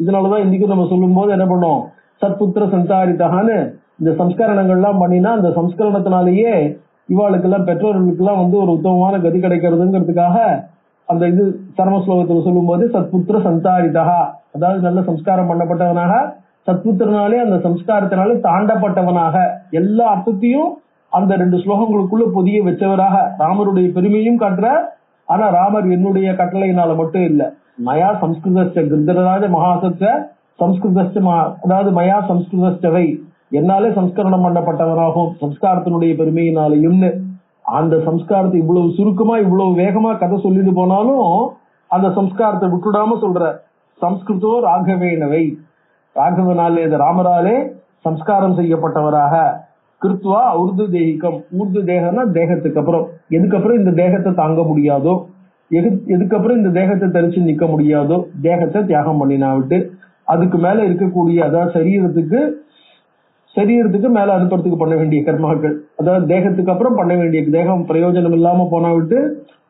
இதனாலதான் இன்னைக்கு நம்ம சொல்லும் போது என்ன பண்ணோம்? சத்புத்திர சந்தாரித்தகான்னு இந்த சம்ஸ்கரணங்கள்லாம் பண்ணினா அந்த சம்ஸ்கரணத்தினாலேயே இவாளுக்கெல்லாம் பெற்றோர்களுக்கெல்லாம் ஒரு உத்தமமான கதி கிடைக்கிறதுங்கிறதுக்காக அந்த இது சர்ம ஸ்லோகத்துல சொல்லும் போது சத்புத்திர சந்தாரிதா, அதாவது நல்ல சம்ஸ்காரம் பண்ணப்பட்டவனாக, சத்புத்திரனாலே அந்த சம்ஸ்காரத்தினாலே தாண்டப்பட்டவனாக, எல்லா அர்த்தத்தையும் அந்த 2 ஸ்லோகங்களுக்குள்ள பொதிய வச்சவராக ராமருடைய பெருமையும் காட்டுறார். ஆனா ராமர் என்னுடைய கட்டளையினால மட்டும் இல்ல, மயா சம்ஸ்கிருத கிருதராஜ மகாசத்வ சம்ஸ்கிருத, அதாவது மயா சம்ஸ்கிருதவை, என்னாலே சம்ஸ்கரணம் பண்ணப்பட்டவனாகும் சம்ஸ்காரத்தினுடைய பெருமையினாலையும். அந்த சம்ஸ்காரத்தை இவ்வளவு சுருக்கமா இவ்வளவு வேகமா கதை சொல்லிட்டு போனாலும் அந்த சம்ஸ்காரத்தை விட்டுடாம சொல்ற, சம்ஸ்கிருதோ ராகவேனவை, ராகவனாலே ராமராலே சம்ஸ்காரம் செய்யப்பட்டவராக, கிருத்வா ஊர்து தேகிகம், ஊர்து தேகம்னா தேகத்துக்கு அப்புறம், எதுக்கப்புறம் இந்த தேகத்தை தாங்க முடியாதோ, எதுக்கப்புறம் இந்த தேகத்தை தரிச்சு நிக்க முடியாதோ, தேகத்தை தியாகம் பண்ணினா விட்டு அதுக்கு மேல இருக்கக்கூடிய, அதாவது சரீரத்துக்கு மேல அனுப்புறதுக்கு பண்ண வேண்டிய கர்மாக்கள், அதாவது தேகத்துக்கு அப்புறம் பண்ண வேண்டிய, தேகம் பிரயோஜனம் இல்லாம போனா விட்டு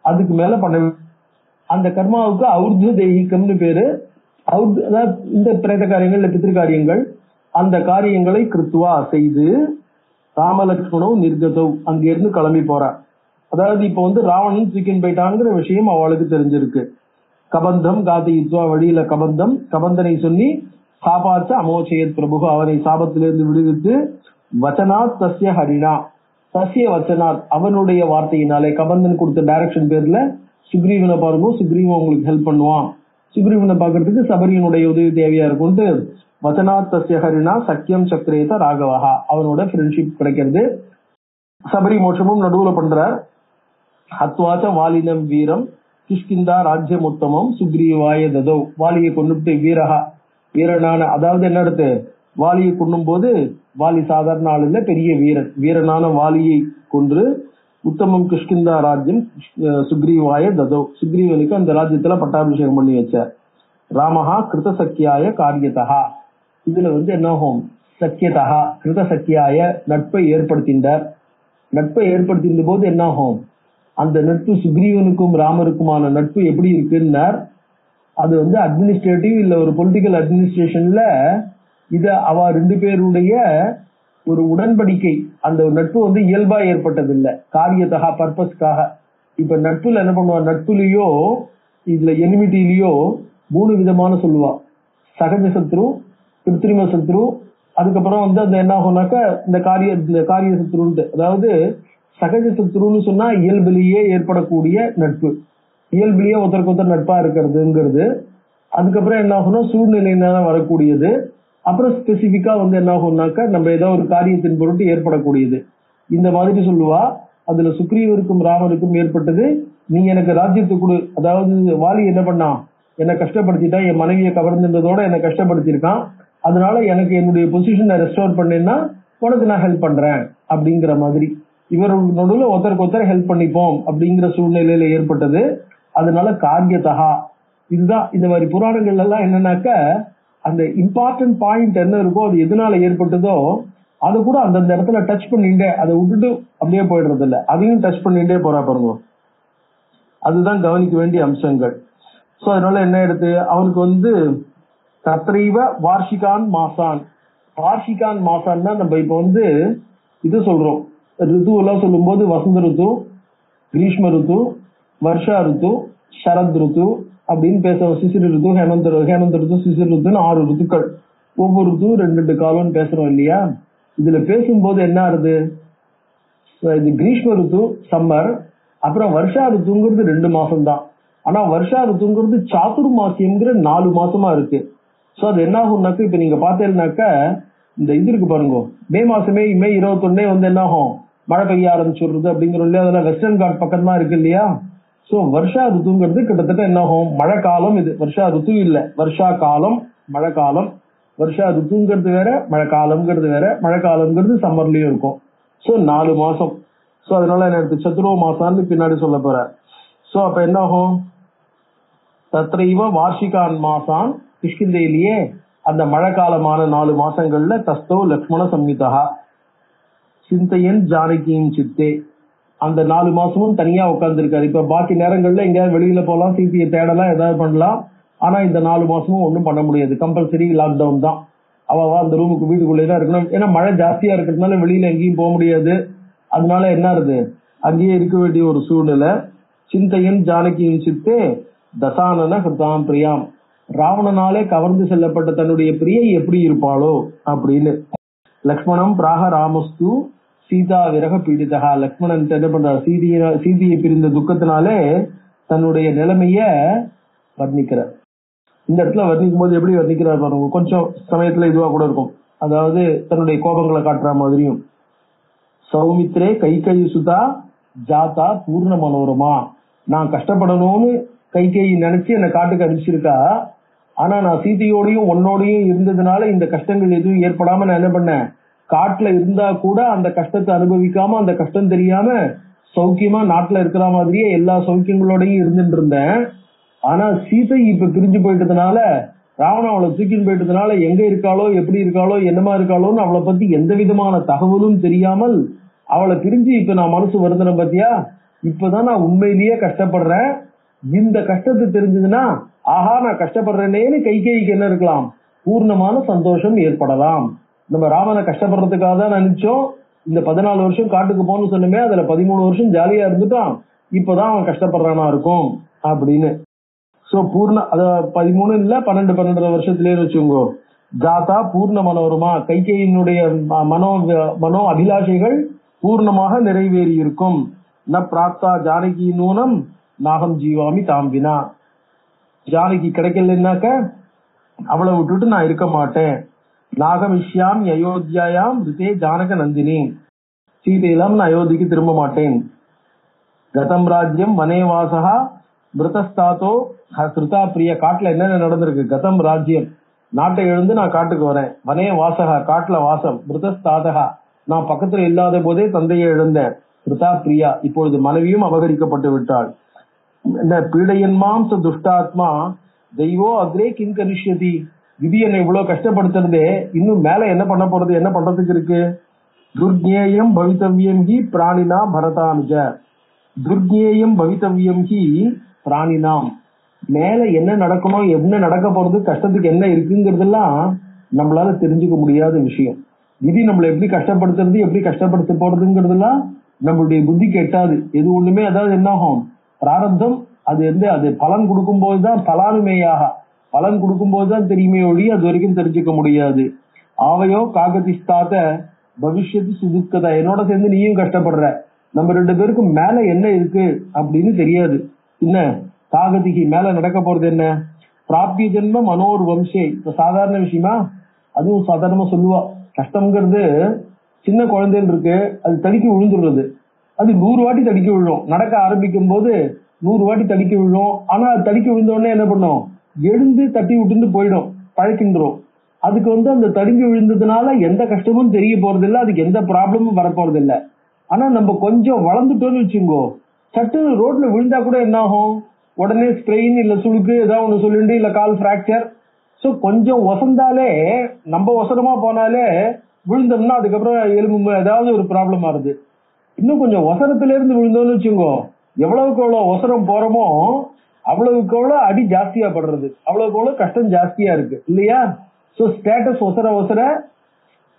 அதுக்கு மேல பண்ண அந்த கர்மாவுக்கு அவுர்து தெய்கம்னு பேரு. அதாவது இந்த பிரேத காரியங்கள் இல்ல பித்திரு காரியங்கள், அந்த காரியங்களை கிருத்துவா செய்து ராமலட்சுமணம் நிர்கதவ் அங்கிருந்து கிளம்பி போறார். அதாவது இப்ப ராவணன் தூக்கின் போயிட்டாங்கிற விஷயம் அவளுக்கு தெரிஞ்சிருக்கு. கபந்தம் காதித்வா, வழியில கபந்தனை சொல்லி சாபாச்ச அமோச்சயத் பிரபு, அவனை சாபத்திலிருந்து விடுவித்து வச்சனாத் தஸ்ய ஹரிணா, தஸ்ய வச்சனாத் அவனுடைய வார்த்தையினாலே, கபந்தன் கொடுத்த டைரக்ஷன் பேர்ல சுக்ரீவனை பாருங்க, சுக்ரீவன் உங்களுக்கு ஹெல்ப் பண்ணுவான், சுக்ரீவனை பாக்குறதுக்கு சபரியனுடைய உதவி தேவையா இருக்கும்ட்டு வச்சனாத் தஸ்ய ஹரிணா சக்கியம் சக்கரேத ராகவஹா, அவனோட ஃப்ரெண்ட்ஷிப் கிடைக்கிறது. சபரி மோட்சமும் நடுவுல பண்றார். ஹத்வாச்ச வாலினம் வீரம் கிஷ்கிந்தா ராஜ்யம் உத்தமம் சுக்ரீவாய ததோ, வாலியை கொண்டுட்டு வீரனான, அதாவது என்ன அடுத்து வாலியை கொண்ணும் போது வாலி சாதாரண ஆள் இல்ல, பெரிய வீரனான வாலியை கொன்று உத்தமம் கிஷ்கிந்தா ராஜ்யம் சுக்ரீவாய ததோ, சுக்ரீவனுக்கு அந்த ராஜ்யத்துல பட்டாபிஷேகம் பண்ணி வச்சார். ராமஹா கிருத சக்கியாய காரியதா, இதுல என்னாகும்? சக்கியதா கிருத சக்கியாய, நட்பை ஏற்படுத்தின்றார். நட்பை ஏற்படுத்தின போது என்னாகும்? அந்த நட்பு சுக்ரீவனுக்கும் ராமருக்குமான நட்பு எப்படி இருக்குன்னார். அது அட்மினிஸ்ட்ரேட்டிவ் இல்ல ஒரு பொலிட்டிக்கல் அட்மினிஸ்ட்ரேஷன்ல இத அவ 2 பேருடைய ஒரு உடன்படிக்கை, அந்த நட்பு இயல்பா ஏற்பட்டது இல்ல, காரியத்தகா பர்பஸ்க்காக. இப்ப நட்புல என்ன பண்ணுவா, நட்புலயோ இதுல எனிமிட்டிலயோ 3 விதமான சொல்லுவா. சகஜ சத்ரு, கிருத்திரிம சத்ரு, அதுக்கப்புறம் அந்த என்ன ஆகும்னாக்க இந்த காரிய சத்ருன்ட்டு. அதாவது சகஜ சத்ருன்னு சொன்னா இயல்பிலேயே ஏற்படக்கூடிய நட்பு, இயல்பிலேயே ஒருத்தருக்கு ஒருத்தர் நட்பா இருக்கிறதுங்கிறது. அதுக்கப்புறம் என்ன ஆகும்னா சூழ்நிலையினால வரக்கூடியது. அப்புறம் ஸ்பெசிபிக்கா என்ன ஆகும்னாக்க நம்ம ஏதோ ஒரு காரியத்தின் பொருட்டு ஏற்படக்கூடியது. இந்த மாதிரி சொல்லுவா. அதுல சுக்ரீவருக்கும் ராமருக்கும் ஏற்பட்டது, நீ எனக்கு ராஜ்யத்தை கொடு. அதாவது வாலி என்ன பண்ணா, என்னை கஷ்டப்படுத்திட்டா, என் மனைவியை கவர்ந்துன்றதோட என்னை கஷ்டப்படுத்திருக்கான். அதனால எனக்கு என்னுடைய பொசிஷனை ரெஸ்டோர் பண்ணேன்னா உனக்கு நான் ஹெல்ப் பண்றேன் அப்படிங்கிற மாதிரி இவர் நடுவில் ஒருத்தருக்கு ஒருத்தர் ஹெல்ப் பண்ணிப்போம் அப்படிங்கிற சூழ்நிலையில ஏற்பட்டது. அதனால காரியதா இதுதான் இந்த மாதிரி புராணங்கள் எல்லாம் என்னன்னாக்க அந்த இம்பார்ட்டன்ட் பாயிண்ட் என்ன இருக்கோ அது எதனால ஏற்பட்டதோ அதை கூட அந்தந்த இடத்துல டச் பண்ணிட்டே அதை விட்டுட்டு அப்படியே போயிடுறது இல்லை, அதையும் டச் பண்ணிட்டே போறா பாருங்க. அதுதான் கவனிக்க வேண்டிய அம்சங்கள். ஸோ அதனால என்ன எடுத்து அவனுக்கு தத்ரைவ வார்ஷிகான் மாசான். வார்ஷிகான் மாசான்னா நம்ம இப்ப இது சொல்றோம், ரிது எல்லாம் சொல்லும் போது வசந்த ருத்து, கிரீஷ்ம ருத்து, வருஷா ருத்து, சரத் ருத்து அப்படின்னு பேசுறோம். சிசிறு ருத்து, ஹேமந்த ருத்து, சிசிறு ருத்துன்னு 6 ருத்துக்கள். ஒவ்வொரு ருத்து 2 காலம்னு பேசுறோம் இல்லையா? இதுல பேசும்போது என்ன ஆகுது, இது கிரீஷ்ம ருத்து சம்மர், அப்புறம் வருஷா ருத்துங்கிறது 2 மாசம் தான். ஆனா வருஷா ருத்துங்கிறது சாதுர்மாசியம்ங்கிற 4 மாசமா இருக்கு. சோ அது என்ன ஆகும்னாக்க இப்ப நீங்க பாத்தீங்கன்னாக்க இந்த இது இருக்கு பாருங்க, மே மாசமே மே 21 என்ன ஆகும், மழை பெய்ய ஆரம்பிச்சுடுறது அப்படிங்கிறோம் இல்லையா? அதெல்லாம் வெஸ்டர்ன் காட் பக்கம் தான் இருக்கு இல்லையா? சோ வருஷா ருத்துங்கிறது கிட்டத்தட்ட என்ன ஆகும், மழை காலம். இது வருஷா ருத்து இல்ல, வருஷா காலம், மழை காலம். வருஷா ருத்துங்கிறது வேற, மழை காலம்ங்கிறது வேற. மழை காலம்ங்கிறது சம்மர்லயும் இருக்கும். சோ 4 மாசம். சோ அதனால என்ன சதுர்வ மாசான்னு பின்னாடி சொல்ல போற. சோ அப்ப என்ன ஆகும், தத்ரைவ வார்ஷிகான் மாசான் கிஷ்கிந்தையிலேயே அந்த மழை காலமான 4 மாசங்கள்ல தஸ்தோ லக்ஷ்மண சம்யுதா சிந்தையன் ஜானகியின் சித்தே, அந்த 4 மாசமும் தனியா உட்கார்ந்து இருக்காரு. இப்ப பாக்கி நேரங்கள்ல எங்கேயாவது வெளியில போகலாம், சீதையை தேடலாம், ஏதாவது பண்ணலாம். ஆனா இந்த 4 மாசமும் ஒன்றும் பண்ண முடியாது, கம்பல்சரி லாக்டவுன் தான். அவ அந்த ரூமுக்கு வீட்டுக்குள்ளேதான் இருக்கணும். ஏன்னா மழை ஜாஸ்தியா இருக்கிறதுனால வெளியில எங்கேயும் போக முடியாது. அதனால என்ன ஆகுது, அங்கேயே இருக்க வேண்டிய ஒரு சூழ்நிலை. சிந்தையன் ஜானகியின் சித்தே தசானன ஹிருதாம் பிரியாம், ராவணனாலே கவர்ந்து செல்லப்பட்ட தன்னுடைய பிரியை எப்படி இருப்பாளோ அப்படின்னு. லக்ஷ்மணம் பிராக ராமஸ்து சீதா விரக பீடிதா. லக்ஷ்மணன் என்ன பண்றார், சீதையை பிரிந்த துக்கத்தினாலே தன்னுடைய நிலைமைய வர்ணிக்கிறார். இந்த இடத்துல வர்ணிக்கும் போது எப்படி வர்ணிக்கிறார் பாருங்க, கொஞ்சம் சமயத்துல இதுவா கூட இருக்கும். அதாவது தன்னுடைய கோபங்களை காட்டுற மாதிரியும். சௌமித்ரே கைகேயி சுதா ஜாதா பூர்ண மனோரமா, நான் கஷ்டப்படணும்னு கைகேயி நினைச்சு என்னை காட்டுக்கு அனுப்பிச்சிருக்கா. ஆனா நான் சீதையோடையும் உன்னோடையும் இருந்ததுனால இந்த கஷ்டங்கள் எதுவும் ஏற்படாம நான் என்ன பண்ணேன், காட்டுல இருந்தா கூட அந்த கஷ்டத்தை அனுபவிக்காம, அந்த கஷ்டம் தெரியாம சௌக்கியமா நாட்டுல இருக்கிற மாதிரியே எல்லா சௌக்கியங்களோடையும் இருந்துட்டு இருந்தேன். ஆனா சீதை இப்ப பிரிஞ்சு போயிட்டதுனால, ராவணன் அவளை தூக்கின்னு போயிட்டதுனால எங்க இருக்காளோ, எப்படி இருக்காளோ, என்னமா இருக்காளோன்னு அவளை பத்தி எந்த விதமான தகவலும் தெரியாமல் அவளை பிரிஞ்சு இப்ப நான் மனசு வருதுறேன் பாத்தியா, இப்பதான் நான் உண்மையிலேயே கஷ்டப்படுறேன். இந்த கஷ்டத்தை தெரிஞ்சதுன்னா ஆஹா நான் கஷ்டப்படுறேனேன்னு கைகேயிக்கு என்ன இருக்கலாம், பூர்ணமான சந்தோஷம் ஏற்படலாம். நம்ம ராமனை கஷ்டப்படுறதுக்காக தான் நினைச்சோம். இந்த 14 வருஷம் காட்டுக்கு போன்னு சொன்னமே, அதுல 13 வருஷம் ஜாலியா இருந்துட்டான், இப்பதான் அவன் கஷ்டப்படுறானா இருக்கும் அப்படின்னு. சோ பூர்ண 13 இல்ல 12 வருஷத்திலே வச்சுங்கோ. ஜாதா பூர்ண மனோரமா, கைகேயினுடைய மனோ அபிலாஷைகள் பூர்ணமாக நிறைவேறி இருக்கும். ந பிராப்தா ஜானகி நூனம் நாகம் ஜீவாமி தாம்பினா, ஜானகி கிடைக்கலன்னாக்க அவளை விட்டுட்டு நான் இருக்க மாட்டேன். நாகமிஷ்யாம் அயோத்தியாயாம் ரிதே ஜானக நந்தினி, சீதையெல்லாம் நான் அயோத்திக்கு திரும்ப மாட்டேன். கதம் ராஜ்யம் வனேவாசகா மிருதஸ்தாத்தோ ஹிருதா பிரிய, காட்டுல என்னென்ன நடந்திருக்கு, கதம் ராஜ்யம் நாட்டை எழுந்து நான் காட்டுக்கு வரேன். வனே வாசகா காட்டுல வாசம், மிருதஸ்தாதகா நான் பக்கத்துல இல்லாத போதே தந்தையை எழுந்தேன். ஹிருதா பிரியா இப்பொழுது மனைவியும் அபகரிக்கப்பட்டு விட்டாள். என்ன பீடையன்மாம் ச துஷ்டாத்மா தெய்வோ அக்ரே கிம் கரிஷ்யதி, விதி என்னை இவ்வளவு கஷ்டப்படுத்துறதே, இன்னும் மேல என்ன பண்ண போறது, என்ன பண்றதுக்கு இருக்கு. துர்ஞேயம் பவித்தவ்யம் ஹி பிராணினா பரதானுஜ, துர்ஞேயம் பவித்தவ்யம் ஹி பிராணினாம், மேல என்ன நடக்கணும், என்ன நடக்க போறது, கஷ்டத்துக்கு என்ன இருக்குங்கிறதெல்லாம் நம்மளால தெரிஞ்சுக்க முடியாத விஷயம். விதி நம்மளை எப்படி கஷ்டப்படுத்துறது, எப்படி கஷ்டப்படுத்த போறதுங்கிறதுலாம் நம்மளுடைய புத்திக்கு எட்டாது. எது ஒண்ணுமே அதாவது என்ன ஆகும், பிராரப்தம் அது பலன் கொடுக்கும் போதுதான் பலானுமேயாக, பலன் கொடுக்கும் போதுதான் தெரியுமே ஒழி அது வரைக்கும் தெரிஞ்சுக்க முடியாது. ஆவையோ காகதிஸ்தாத பவிஷ்யத்து சுதுக்கதா, என்னோட சேர்ந்து நீயும் கஷ்டப்படுற, நம்ம 2 பேருக்கும் மேல என்ன இருக்கு அப்படின்னு தெரியாது. என்ன காகதிக்கு மேல நடக்க போறது என்ன, பிராப்திய ஜென்ம மனோர் வம்சே, இப்ப சாதாரண விஷயமா, அதுவும் சாதாரணமா சொல்லுவா. கஷ்டம்ங்கிறது சின்ன குழந்தைன்னு இருக்கு, அது தடுக்கி விழுந்துடுறது, அது 100 வாட்டி தடுக்கி விழும். நடக்க ஆரம்பிக்கும் போது 100 வாட்டி தடுக்கி விழும். ஆனா அது தடுக்கி விழுந்த உடனே என்ன பண்ணும், எழுந்து தட்டி விட்டுட்டு போயிடும், பழக்கின்றோம். அதுக்கு அந்த தடுங்கி விழுந்ததுனால எந்த கஷ்டமும் தெரிய போறது இல்லை, அதுக்கு எந்த ப்ராப்ளமும் வரப்போறது இல்லை. ஆனா நம்ம கொஞ்சம் வளர்ந்துட்டோம்னு வச்சுங்கோ, சட்டு ரோட்ல விழுந்தா கூட என்ன ஆகும், உடனே ஸ்ப்ரெயின் இல்ல சுளுக்கு ஏதாவது ஒண்ணு சொல்லிட்டு இல்ல கால் பிராக்சர். ஸோ கொஞ்சம் ஒசந்தாலே, நம்ம ஒசரமா போனாலே விழுந்தோம்னா அதுக்கப்புறம் எலும்பு ஏதாவது ஒரு ப்ராப்ளம் ஆகுது. இன்னும் கொஞ்சம் ஒசரத்துல இருந்து விழுந்தோம்னு வச்சுங்கோ, எவ்வளவுக்கு எவ்வளவு ஒசரம் போறோமோ அவ்வளவுக்கு எவ்வளவு அடி ஜாஸ்தியா படுறது, அவ்வளவுக்கு எவ்வளவு கஷ்டம் ஜாஸ்தியா இருக்கு இல்லையா? ஸோ ஸ்டேட்டஸ் ஒசர ஒசர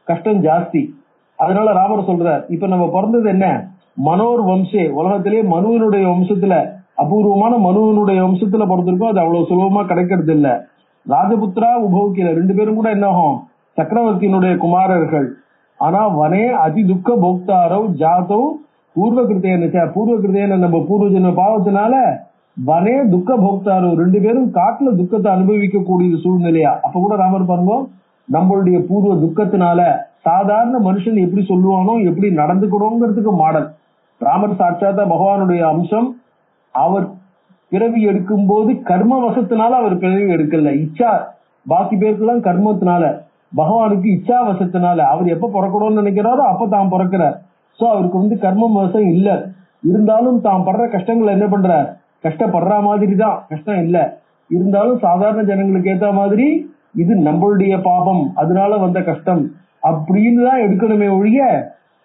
கஷ்டம் ஜாஸ்தி. அதனால ராமர் சொல்றார், இப்ப நம்ம பிறந்தது என்ன, மனோர் வம்சே, உலகத்திலேயே மனுவனுடைய வம்சத்துல, அபூர்வமான மனுவனுடைய வம்சத்துல பிறந்திருக்கோம். அது அவ்வளவு சுலபமா கிடைக்கிறது இல்ல. ராஜபுத்திரா உபௌக்கில, ரெண்டு பேரும் கூட என்ன ஆகும், சக்கரவர்த்தியினுடைய குமாரர்கள். ஆனா வனே அதி துக்க போக்தாரோ ஜாதோ பூர்வ கிருத்தேன, பூர்வ கிருத்தேன நம்ம பூர்வ ஜென்ம பாவத்தினால வனே துக்க போக்தாரோ, ரெண்டு பேரும் காட்டுல துக்கத்தை அனுபவிக்க கூடிய சூழ்நிலையா. அப்ப கூட ராமர் பாருங்க, நம்மளுடைய பூர்வ துக்கத்தினால சாதாரண மனுஷன் எப்படி சொல்லுவானோ எப்படி நடந்துக்கணுங்கிறதுக்கு மாடல். ராமர் சாட்சாத்தா பகவானுடைய அம்சம். அவர் பிறவி எடுக்கும் போது கர்ம வசத்தினால அவர் பிறவி எடுக்கல, இச்சா. பாக்கி பேருக்கெல்லாம் கர்மத்தினால, பகவானுக்கு இச்சா வசத்தினால. அவர் எப்ப பிறக்கணும்னு நினைக்கிறாரோ அப்ப தான் பிறக்கிறார். சோ அவருக்கு கர்ம வசம் இல்ல. இருந்தாலும் தான் படுற கஷ்டங்களை என்ன பண்ற, கஷ்டப்படுற மாதிரி தான், கஷ்டம் இல்ல. இருந்தாலும் சாதாரண ஜனங்களுக்கு ஏத்த மாதிரி இது நம்மளுடைய பாபம், அதனால வந்த கஷ்டம் அப்படின்னு தான் எடுக்கணுமே ஒழிய,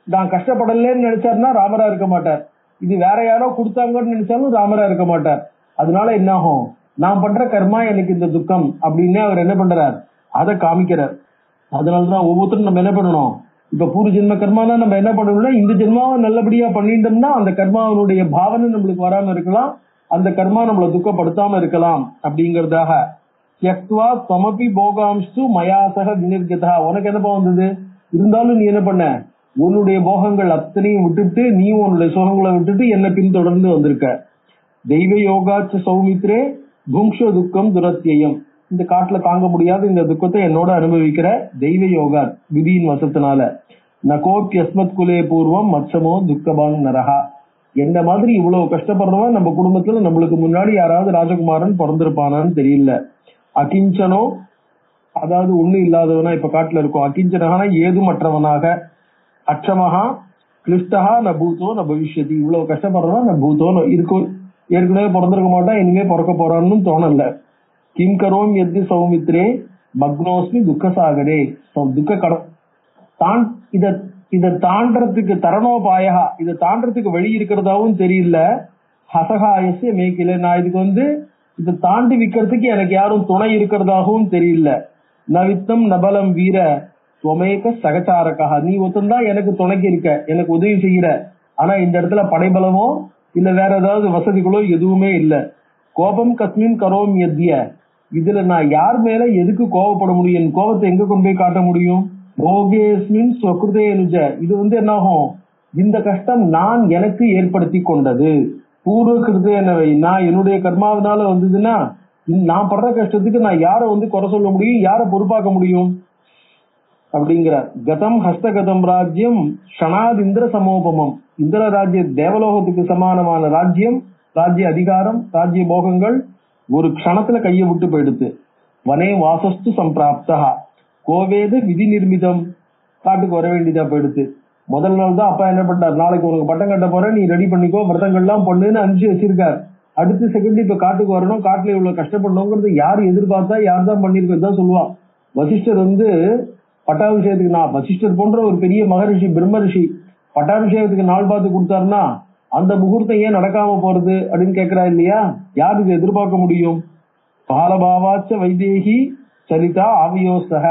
நான் கஷ்டப்படலன்னு நினைச்சாருன்னா ராமரா இருக்க மாட்டார். இது வேற யாரோ கொடுத்தாங்கன்னு நினைச்சாலும் ராமரா இருக்க மாட்டார். அதனால என்ன ஆகும், நான் பண்ற கர்மா எனக்கு இந்த துக்கம் அப்படின்னு அவர் என்ன பண்றார், அதை காமிக்கிறார். அதனாலதான் ஒவ்வொருத்தரும் நம்ம என்ன பண்ணணும், இப்ப பூர்வ ஜென்ம கர்மானா நம்ம என்ன பண்ணணும்னா, இந்த ஜென்மாவை நல்லபடியா பண்ணிட்டோம்னா அந்த கர்மாவனுடைய பாவனை நம்மளுக்கு வராம இருக்கலாம், அந்த கர்மா நம்மளை துக்கப்படுத்தாம இருக்கலாம் அப்படிங்கறதாக. யக்வா தமபி போகாம்சு மயாசக வினிர்கதா, உனக்கு என்னப்பா வந்தது, இருந்தாலும் நீ என்ன பண்ண, உன்னுடைய போகங்கள் அத்தனையும் விட்டுட்டு நீ உன்னுடைய சுகங்களை விட்டுட்டு என்ன பின்தொடர்ந்து வந்திருக்க. தெய்வ யோகாச்ச சௌமித்ரே புங்ஷ துக்கம் துரத்தியம், இந்த காட்டுல தாங்க முடியாத இந்த துக்கத்தை என்னோட அனுபவிக்கிற தெய்வ யோகா விதியின் வசத்தினால. நகோப்யஸ்மத் குலே பூர்வம் மத்சமோ துக்கபாங் நரஹா, என்ன மாதிரி இவ்வளவு கஷ்டப்படுறவன் நம்ம குடும்பத்துல நம்மளுக்கு முன்னாடி யாராவது ராஜகுமாரன் பிறந்திருப்பானான்னு தெரியல. அகிஞ்சனோ, அதாவது ஒண்ணு இல்லாதவனா இப்ப காட்டுல இருக்கும். அகிஞ்சனகான ஏதுமற்றவனாக, அச்சமஹா கிளிஷ்டஹா ந பூத்தோ ந பவிஷ்யதி, இவ்வளவு கஷ்டப்படுறவன் ந பூத்தோ இருக்கும், ஏற்கனவே பிறந்திருக்க மாட்டான், இனிமே பிறக்க போறான்னு தோணல. கிம் கரோம் எத்தி சௌமித்ரே மக்னோஸ்மி துக்க சாகரே, துக்க கட தான் இத தாண்டறதுக்கு தரணோபாயா, இதை தாண்டறதுக்கு வழி இருக்கிறதாவும் தெரியல. ஹசகாயசே மேக்கில, நான் இதுக்கு இதை தாண்டி விக்கிறதுக்கு எனக்கு யாரும் துணை இருக்கிறதாகவும் தெரியல. நவித்தம் நபலம் வீர துவமேக சகச்சாரக்கா, நீ ஒத்தந்தான் எனக்கு துணைக்கு இருக்க, எனக்கு உதவி செய்யற. ஆனா இந்த இடத்துல படைபலமோ இல்ல வேற ஏதாவது வசதிகளோ எதுவுமே இல்ல. கோபம் கஸ்மின் கரோம் எத்திய, இதுல நான் யார் மேல எதுக்கு கோபப்பட முடியும், என் கோபத்தை எங்க கொண்டு போய் காட்ட முடியும். போகேஸ்மின் சொகுதேனுஜ, இது என்ன ஆகும், இந்த கஷ்டம் நான் எனக்கு ஏற்படுத்தி கொண்டது. பூர்வ கிருதேனவை, நான் என்னுடைய கர்மாவினால வந்ததுன்னா நான் படுற கஷ்டத்துக்கு நான் யாரை குறை சொல்ல முடியும், யாரை பொறுப்பாக்க முடியும் அப்படிங்கிற. கதம் ஹஸ்தகதம் ராஜ்யம் ஷனாத் இந்திர சமோபமம், இந்திர ராஜ்ய தேவலோகத்துக்கு சமானமான ராஜ்யம், ராஜ்ய அதிகாரம், ராஜ்ய போகங்கள் ஒரு க்ஷணத்துல கையை விட்டு போயிடுத்து. வனே வாசஸ்து சம்பிராப்தா கோவேத விதி நிர்மிதம், காட்டுக்கு வர வேண்டியதா போயிடுத்து. முதல் நாள் தான் அப்பா என்ன பண்ணார், நாளைக்கு உனக்கு பட்டம் கட்ட போறேன், நீ ரெடி பண்ணிக்கோ, விரதங்கள்லாம் பண்ணுன்னு அனுப்பிச்சு வச்சிருக்காரு. அடுத்த செகண்ட் இப்ப காட்டுக்கு வரணும், காட்டுல இவ்வளவு கஷ்டப்படணுங்கிறது யார் எதிர்பார்த்தா, யார் தான் பண்ணிருக்கதான் சொல்லுவான். வசிஷ்டர் பட்டாபிஷேகத்துக்கு, நான் வசிஷ்டர் போன்ற ஒரு பெரிய மகரிஷி பிரம்ம ரிஷி பட்டாபிஷேகத்துக்கு நாள் பார்த்து கொடுத்தாருன்னா அந்த முகூர்த்தம் ஏன் நடக்காம போறது அப்படின்னு கேட்கிறா இல்லையா, யாருக்கு எதிர்பார்க்க முடியும். பாலபாவாச்ச வைதேகி சரிதா ஆவியோசக,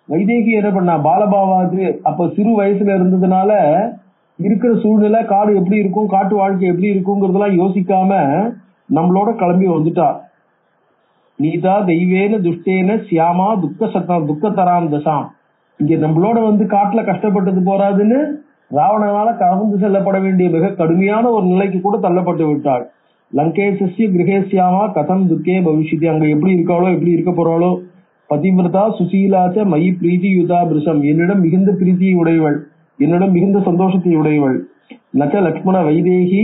வைதேகி என்ன பண்ணா, பாலபாவாது அப்ப சிறு வயசுல இருந்ததுனால இருக்கிற சூழ்நிலை, காடு எப்படி இருக்கும், காட்டு வாழ்க்கை எப்படி இருக்குங்கிறதெல்லாம் யோசிக்காம நம்மளோட கிளம்பி வந்துட்டா. நீதா தெய்வேன துஷ்டேன சியாமா துக்கத்தராம் தசாம், இங்க நம்மளோட காட்டுல கஷ்டப்பட்டது போறாதுன்னு ராவணனால கவர்ந்து செல்லப்பட வேண்டிய மிக கடுமையான ஒரு நிலைக்கு கூட தள்ளப்பட்டு விட்டாள். லங்கேசிய கிரகேசியாமா கதம் துக்கே பவிஷ்யதி, அங்க எப்படி இருக்காளோ எப்படி இருக்க போறாளோ. பதிவிரதா சுசீலாச்ச மயி பிரீதி யுதா பிருஷம், என்னிடம் மிகுந்த பிரீத்தியை உடையவள், என்னிடம் மிகுந்த சந்தோஷத்தை உடையவள். நச்ச லக்ஷ்மண வைதேகி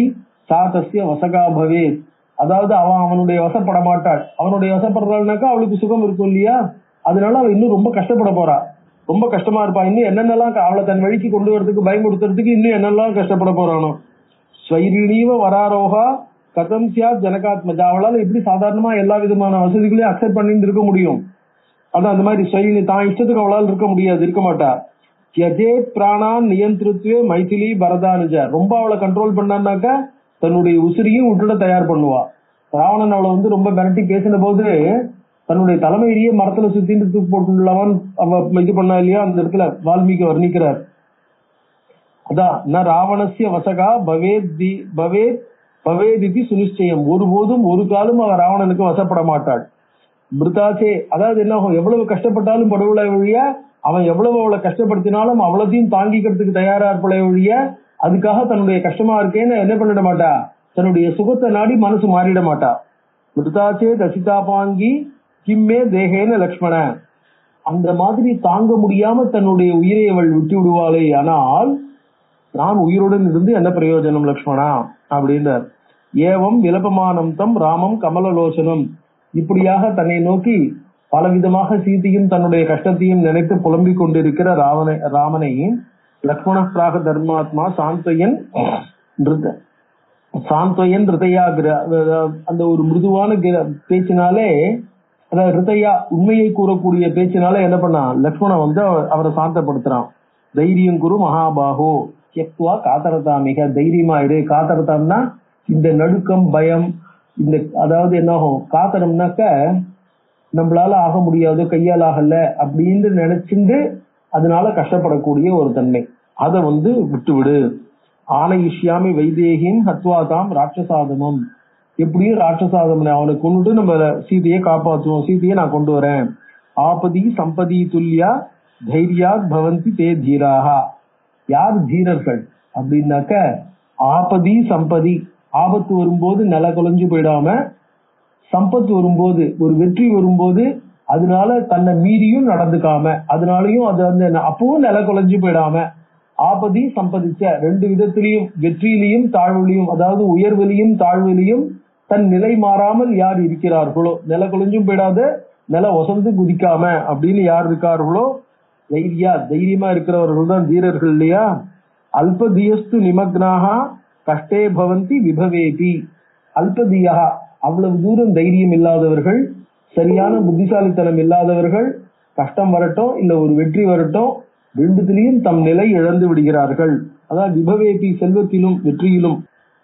சா தஸ்ய வசகா பவேத், அதாவது அவனுடைய வசப்பட மாட்டாள். அவனுடைய வசப்படுறாள்னாக்கா அவளுக்கு சுகம் இருக்கும் இல்லையா, அதனால அவ இன்னும் ரொம்ப கஷ்டப்பட போறா, ரொம்ப கஷ்டமா இருப்பா. இன்னும் என்னென்னலாம் அவளை தன் வழிக்கு கொண்டு வரதுக்கு பயமுறுத்துறதுக்கு இன்னும் என்னெல்லாம் கஷ்டப்பட போறானோ. ஸ்வைரீனீவ வராரோகா கதம் சியா ஜனகாத்மஜா, அவளால எப்படி சாதாரணமா எல்லா விதமான வசதிகளையும் அக்செப்ட் பண்ணிட்டு இருக்க முடியும்? அதான் அந்த மாதிரி ஸ்வைரினி தான் இஷ்டத்துக்கு அவளால் இருக்க முடியாது, இருக்க மாட்டா. யஜே பிராணான் நியந்திரத்துவே மைதிலி பரதானுஜ, ரொம்ப அவளை கண்ட்ரோல் பண்ணான்னாக்கா தன்னுடைய உசிரியும் விட்டுட தயார் பண்ணுவா. ராவணன் அவளை ரொம்ப மிரட்டி பேசின போது தன்னுடைய தலைமையிலேயே மரத்துல சுத்திட்டு தூக்கு போட்டுள்ளவன் அவ இது பண்ணா இல்லையா, அந்த இடத்துல வால்மீகி வர்ணிக்கிறார். அதான் ந ராவணசிய வசகா பவேதிதி சுனிச்சயம், ஒருபோதும் ஒரு காலம் அவ ராவணனுக்கு வசப்பட மாட்டாள். மிருதாச்சே, அதாவது என்ன ஆகும், எவ்வளவு கஷ்டப்பட்டாலும் படுவளை ஒழிய, அவன் எவ்வளவு அவளை கஷ்டப்படுத்தினாலும் அவ்வளத்தையும் தாங்கிக்கிறதுக்கு தயாரா இருப்பளை ஒழிய, அதுக்காக தன்னுடைய கஷ்டமா இருக்கேன்னு என்ன பண்ணிட மாட்டா, தன்னுடைய சுகத்தை நாடி மனசு மாறிட மாட்டா. மிருதாச்சே தசிதாபாங்கி கிம்மே தேகேன லக்ஷ்மண, அந்த மாதிரி தாங்க முடியாம தன்னுடைய உயிரை அவள் விட்டு விடுவாளே, ஆனால் நான் உயிருடன் இருந்து என்ன பிரயோஜனம் லக்ஷ்மணா அப்படின்றார். ஏவம் விலபமானம் தம் ராமம் கமலலோசனம், இப்படியாக தன்னை நோக்கி பலவிதமாக சீதையும் தன்னுடைய கஷ்டத்தையும் நினைத்து புலம்பிக் கொண்டிருக்கிற ராமனை லக்ஷ்மண பிராக தர்மாத்மா சாந்தயன் ஹிருதயாகிர, அந்த ஒரு மிருதுவான பேச்சினாலே, அதாவது ஹிருதயா உண்மையை கூறக்கூடிய பேச்சினாலே என்ன பண்ணா, லக்ஷ்மணன் அவரை சாந்தப்படுத்துறான். தைரியம் குரு மகாபாகோ செக்வா காத்தரதா, மிக தைரியமா இரு. காத்தரதாம்னா இந்த நடுக்கம், பயம், இந்த அதாவது என்ன ஆகும், காத்தரம்னாக்க நம்மளால ஆக முடியாது, கையால் ஆகல அப்படின்னு நினைச்சுட்டு அதனால கஷ்டப்படக்கூடிய ஒரு தன்மை, அதை விட்டு விடு. ஆனையிஷ்யாமி வைதேகின் ஹத்வாதாம் ராட்சசாதமம், எப்படியும் ராட்சசாதமனை அவனை கொண்டுட்டு நம்ம சீதையை காப்பாற்றுவோம், சீதையை நான் கொண்டு வரேன். ஆபதி சம்பதி துல்லியா தைரியாத் பவந்தி தே தீராகா, யார் தீரர்கள் அப்படின்னாக்க ஆபதி சம்பதி, ஆபத்து வரும்போது நில குலைஞ்சு போயிடாம, சம்பத்து வரும்போது ஒரு வெற்றி வரும்போது அதனால தன்னை மீறியும் நடந்துக்காம, அதனாலயும் அது அப்பவும் நில குலைஞ்சு போயிடாம, ஆபதி சம்பதிச்ச ரெண்டு விதத்திலையும், வெற்றியிலையும் தாழ்விலையும், அதாவது உயர்விலையும் தாழ்விலையும் தன் நிலை மாறாமல் யார் இருக்கிறார்களோ, நில குலைஞ்சும் போயிடாத நில ஒசந்து குதிக்காம அப்படின்னு யார் இருக்கார்களோ, தைரியமா இருக்கிறவர்கள் தான் தீரர்கள் இல்லையா. அல்பதியஸ்து நிமக்னாகா கஷ்டே பவந்தி விபவேதி, அல்பதியா அவ்வளவு தூரம் தைரியம் இல்லாதவர்கள், சரியான புத்திசாலித்தனம் இல்லாதவர்கள், கஷ்டம் வரட்டும் இல்ல ஒரு வெற்றி வரட்டும், ரெண்டுத்திலையும் தம் நிலை இழந்து விடுகிறார்கள். அதாவது விபவேதி செல்வத்திலும் வெற்றியிலும்,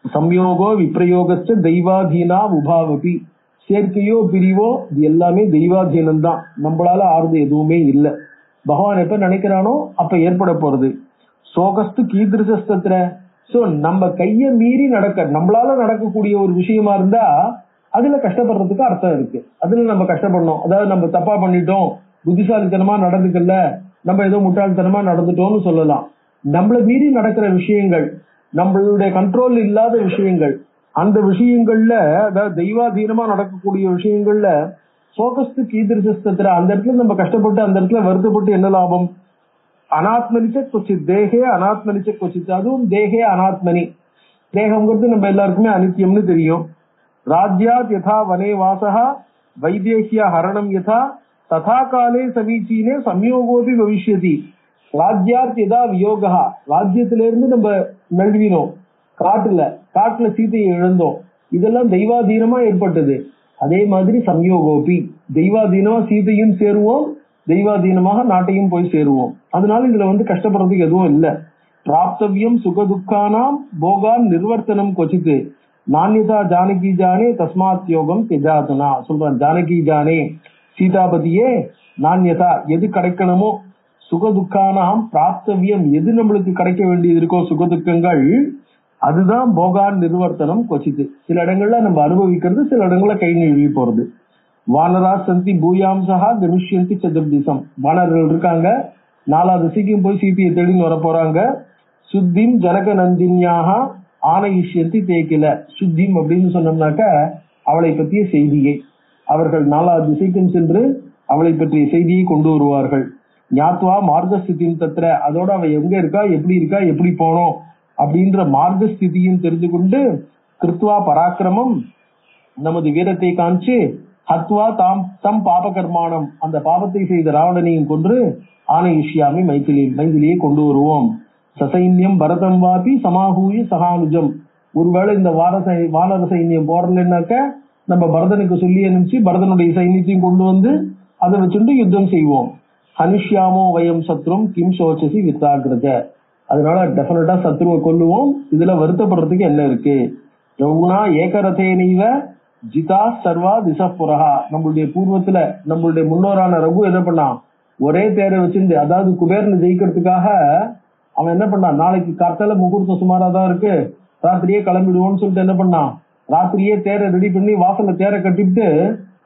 சம்யோகோ விப்ரயோகச்ச தெய்வாதீனா உபாவபி, சேர்க்கையோ பிரிவோ இது எல்லாமே தெய்வாதீனம் தான், நம்மளால ஆறுது எதுவுமே இல்லை. பகவான் எப்ப நினைக்கிறானோ அப்ப ஏற்பட போறது. சோகஸ்து கீதிருஷஸ்திர, சோ நம்ம கைய மீறி நம்மளால நடக்கக்கூடிய ஒரு விஷயமா இருந்தா அதுல கஷ்டப்படுறதுக்கு அர்த்தம் இருக்கு. அதுல நம்ம கஷ்டப்படணும், அதாவது நம்ம தப்பா பண்ணிட்டோம், புத்திசாலித்தனமா நடந்துக்கல, நம்ம ஏதோ முட்டாள்தனமா நடந்துட்டோம்னு சொல்லலாம். நம்மள மீறி நடக்கிற விஷயங்கள், நம்மளுடைய கண்ட்ரோல் இல்லாத விஷயங்கள், அந்த விஷயங்கள்ல, அதாவது தெய்வாதீனமா நடக்கக்கூடிய விஷயங்கள்ல சோகஸ்து கீதிருஷஸ்திர, அந்த இடத்துல நம்ம கஷ்டப்பட்டு அந்த இடத்துல வருத்தப்பட்டு என்ன லாபம்? அனாத்மனிச்ச கொச்சித் தேகே அனாத்மனிச்ச கொச்சித், அதுவும் தேகே அனாத்மனி, தேகம்ங்கிறது நம்ம எல்லாருக்குமே அனித்தியம்னு தெரியும். ராஜ்யாத் யதா வனே வாசஹா வைதேஹ்ய ஹரணம் யதா ததா காலே சமீச்சீனே சம்யோகோபி பவிஷ்யதி. ராஜ்யாத் யதா வியோகா, ராஜ்யத்திலிருந்து நம்ம நழுவினோம், காட்டுல சீதையை இழந்தோம், இதெல்லாம் தெய்வாதீனமா ஏற்பட்டது. அதே மாதிரி சம்யோகோபி, தெய்வாதீனமா சீதையும் சேருவோம், தெய்வாதீனமாக நாட்டையும் போய் சேருவோம். அதனால இதுல கஷ்டப்படுறதுக்கு எதுவும் இல்லை. பிராப்தவியம் சுகதுக்கானாம் போகான் நிர்வர்த்தனம் கொச்சித்து நானியதா ஜானகி ஜானே தஸ்மாத் யோகம் தெஜாதுனா சொல்றான். ஜானகி ஜானே, சீதாபதியே, நானியதா எது கிடைக்கணுமோ, சுகதுக்கானாம் பிராப்தவியம் எது நம்மளுக்கு கிடைக்க வேண்டியது இருக்கோ சுகதுக்கங்கள், அதுதான் போகான் நிர்வர்த்தனம் கொச்சித்து. சில இடங்கள்ல நம்ம அனுபவிக்கிறது, சில இடங்கள்ல கை நழுவி போறது. வானரா சந்தி பூயாம்சா கனுஷ்யந்தி சதுர்திசம், வானர்கள் இருக்காங்க, 4 திசைக்கும் போய் சீதையை தேடின்னு வர போறாங்க. சுத்திம் ஜனக நந்தினியாக ஆனயிஷ்யந்தி தேக்கில, சுத்திம் அப்படின்னு சொன்னோம்னாக்க அவளை பற்றிய செய்தியை, அவர்கள் 4 திசைக்கும் சென்று அவளை பற்றிய செய்தியை கொண்டு வருவார்கள். ஞாத்வா மார்கஸ்திதியும் தத்திர, அதோட அவ எங்க இருக்கா, எப்படி போனோம் அப்படின்ற மார்கஸ்திதியும் தெரிந்து கொண்டு, கிருத்வா பராக்கிரமம் நமது வீரத்தை காமிச்சு ஹத்வா தம் பாபகர்மானம், அந்த பாபத்தை செய்த ராவணனையும் கொன்று ஆனயிஷ்யாமி மைதிலியை கொண்டு வருவோம். சசைன்யம் பரதம் வாபி சமாஹூய சகானுஜம், ஒருவேளை இந்த வானர சைன்யம் போறலன்னாக்க நம்ம பரதனுக்கு சொல்லி அனுப்பிச்சு பரதனுடைய சைன்யத்தையும் கொண்டு வந்து அதை வச்சுட்டு யுத்தம் செய்வோம். ஹனிஷ்யாமோ வயம் சத்ரும் கிம் சோச்சசி வித்தாகிருத, அதனால டெஃபினட்டா சத்ருவை கொல்லுவோம், இதுல வருத்தப்படுறதுக்கு என்ன இருக்கு. ரகுணா ஏகரதேனைவ ஜிதா சர்வா திசப்புரஹா, நம்மளுடைய பூர்வத்துல நம்மளுடைய முன்னோரான ரகு என்ன பண்ணான், ஒரே தேரை வச்சிருந்து, அதாவது குபேரனை ஜெயிக்கிறதுக்காக அவன் என்ன பண்ணான், நாளைக்கு காத்தால முகூர்த்தம் சுமாரா தான் இருக்கு, ராத்திரியே கிளம்பிடுவோம்னு சொல்லிட்டு என்ன பண்ணான், ராத்திரியே தேரை ரெடி பண்ணி வாசல்ல தேரை கட்டிவிட்டு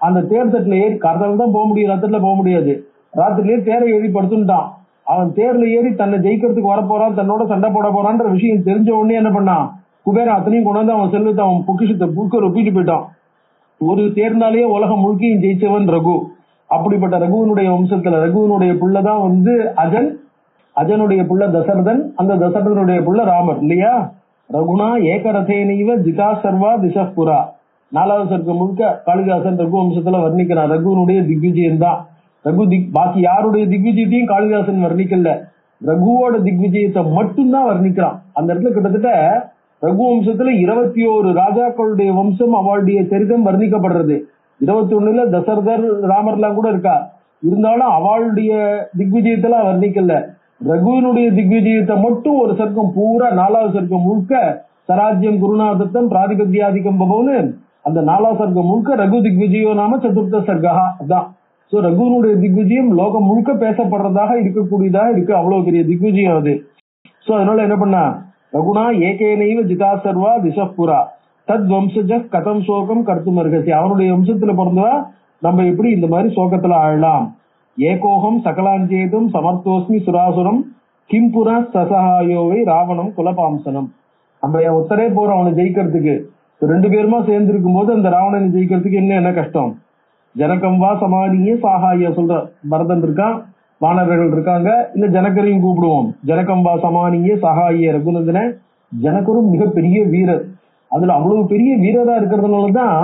அந்த தேர் தட்டுல ஏறி, காத்தால தான் போக முடியும், ராத்திரில போக முடியாது, ராத்திரிலேயே தேரை ஏறி படுத்துட்டான். அவன் தேர்ல ஏறி தன்னை ஜெயிக்கிறதுக்கு வரப்போறான், தன்னோட சண்டை போட போறான்ற விஷயம் தெரிஞ்ச உடனே என்ன பண்ணான், குபேரன் அத்தனையும் கொண்டு வந்து அவன் செல்வத்தை அவன் பொக்கிஷத்தை புக்க ஒப்பிட்டு போயிட்டான். ஒரு தேர்னாலேயே உலகம் முழுக்கையும் ஜெயிச்சவன் ரகு. அப்படிப்பட்ட ரகுவனுடைய வம்சத்துல ரகுவனுடைய புள்ளதான் வந்து அஜன், அஜனுடைய புள்ள தசரதன், அந்த தசரதனுடைய புள்ள ராமர் இல்லையா. ரகுணா ஏகரதேனைவ ஜிதா சர்வா திசப்புரா, 4வது சர்க்கம் முழுக்க காளிதாசன் ரகு வம்சத்துல வர்ணிக்கிறான். ரகுவனுடைய திக்விஜயம் தான். பாக்கி யாருடைய திக்விஜயத்தையும் காளிதாசன் வர்ணிக்கல, ரகுவோட திக்விஜயத்தை மட்டும்தான் வர்ணிக்கிறான். அந்த இடத்துல கிட்டத்தட்ட ரகு வம்சத்துல 21 ராஜாக்களுடைய வம்சம் அவளுடைய சரிதம் வர்ணிக்கப்படுறது. 21ல தசரதர் ராமர்லாம் கூட இருக்கா, இருந்தாலும் அவளுடைய திக்விஜயத்தெல்லாம் வர்ணிக்கல. ரகுவினுடைய திக்விஜயத்தை மட்டும் ஒரு சர்க்கம் பூரா 4வது சர்க்கம் முழுக்க சராஜ்யம் குருநாதத்தம் பிராதிபத்தியாதிக்கம் பவனு, அந்த 4வது சர்க்கம் முழுக்க ரகு திக்விஜயோ நாம சதுர்த்த சர்க்கா தான். சோ ரகுனுடைய திக்விஜயம் லோகம் முழுக்க பேசப்படுறதாக இருக்கக்கூடியதாக இருக்கு, அவ்வளவு பெரிய திக்விஜயம் அது. சோ அதனால என்ன பண்ணா, ரகுணா ஏகேனைவ ஜிதா சர்வா திசப்புரா தத் வம்சஜ கதம் சோகம் கர்த்தும் அர்ஹசி, அவனுடைய வம்சத்துல பிறந்தவா நம்ம எப்படி இந்த மாதிரி சோகத்துல ஆழலாம். ஏகோகம் சகலாஞ்சேதும் சமர்த்தோஸ்மி சுராசுரம் கிம்புரா சசஹாயோவை ராவணம் குலபாம்சனம், நம்ம ஒத்தரே போறோம் அவனை ஜெயிக்கிறதுக்கு, 2 பேருமா சேர்ந்து இருக்கும் போது அந்த ராவணனை ஜெயிக்கிறதுக்கு என்ன கஷ்டம். ஜனகம் வா சமானிய சாகாய சொல்ற பரதன் இருக்கான், வானவர்கள் இருக்காங்க, இல்ல ஜனகரையும் கூப்பிடுவோம். ஜனகம் வா சமானிய சகாய ரகுநந்தன, ஜனகரும் மிகப்பெரிய வீரர், அதுல அவ்வளவு பெரிய வீரரா இருக்கிறதுனாலதான்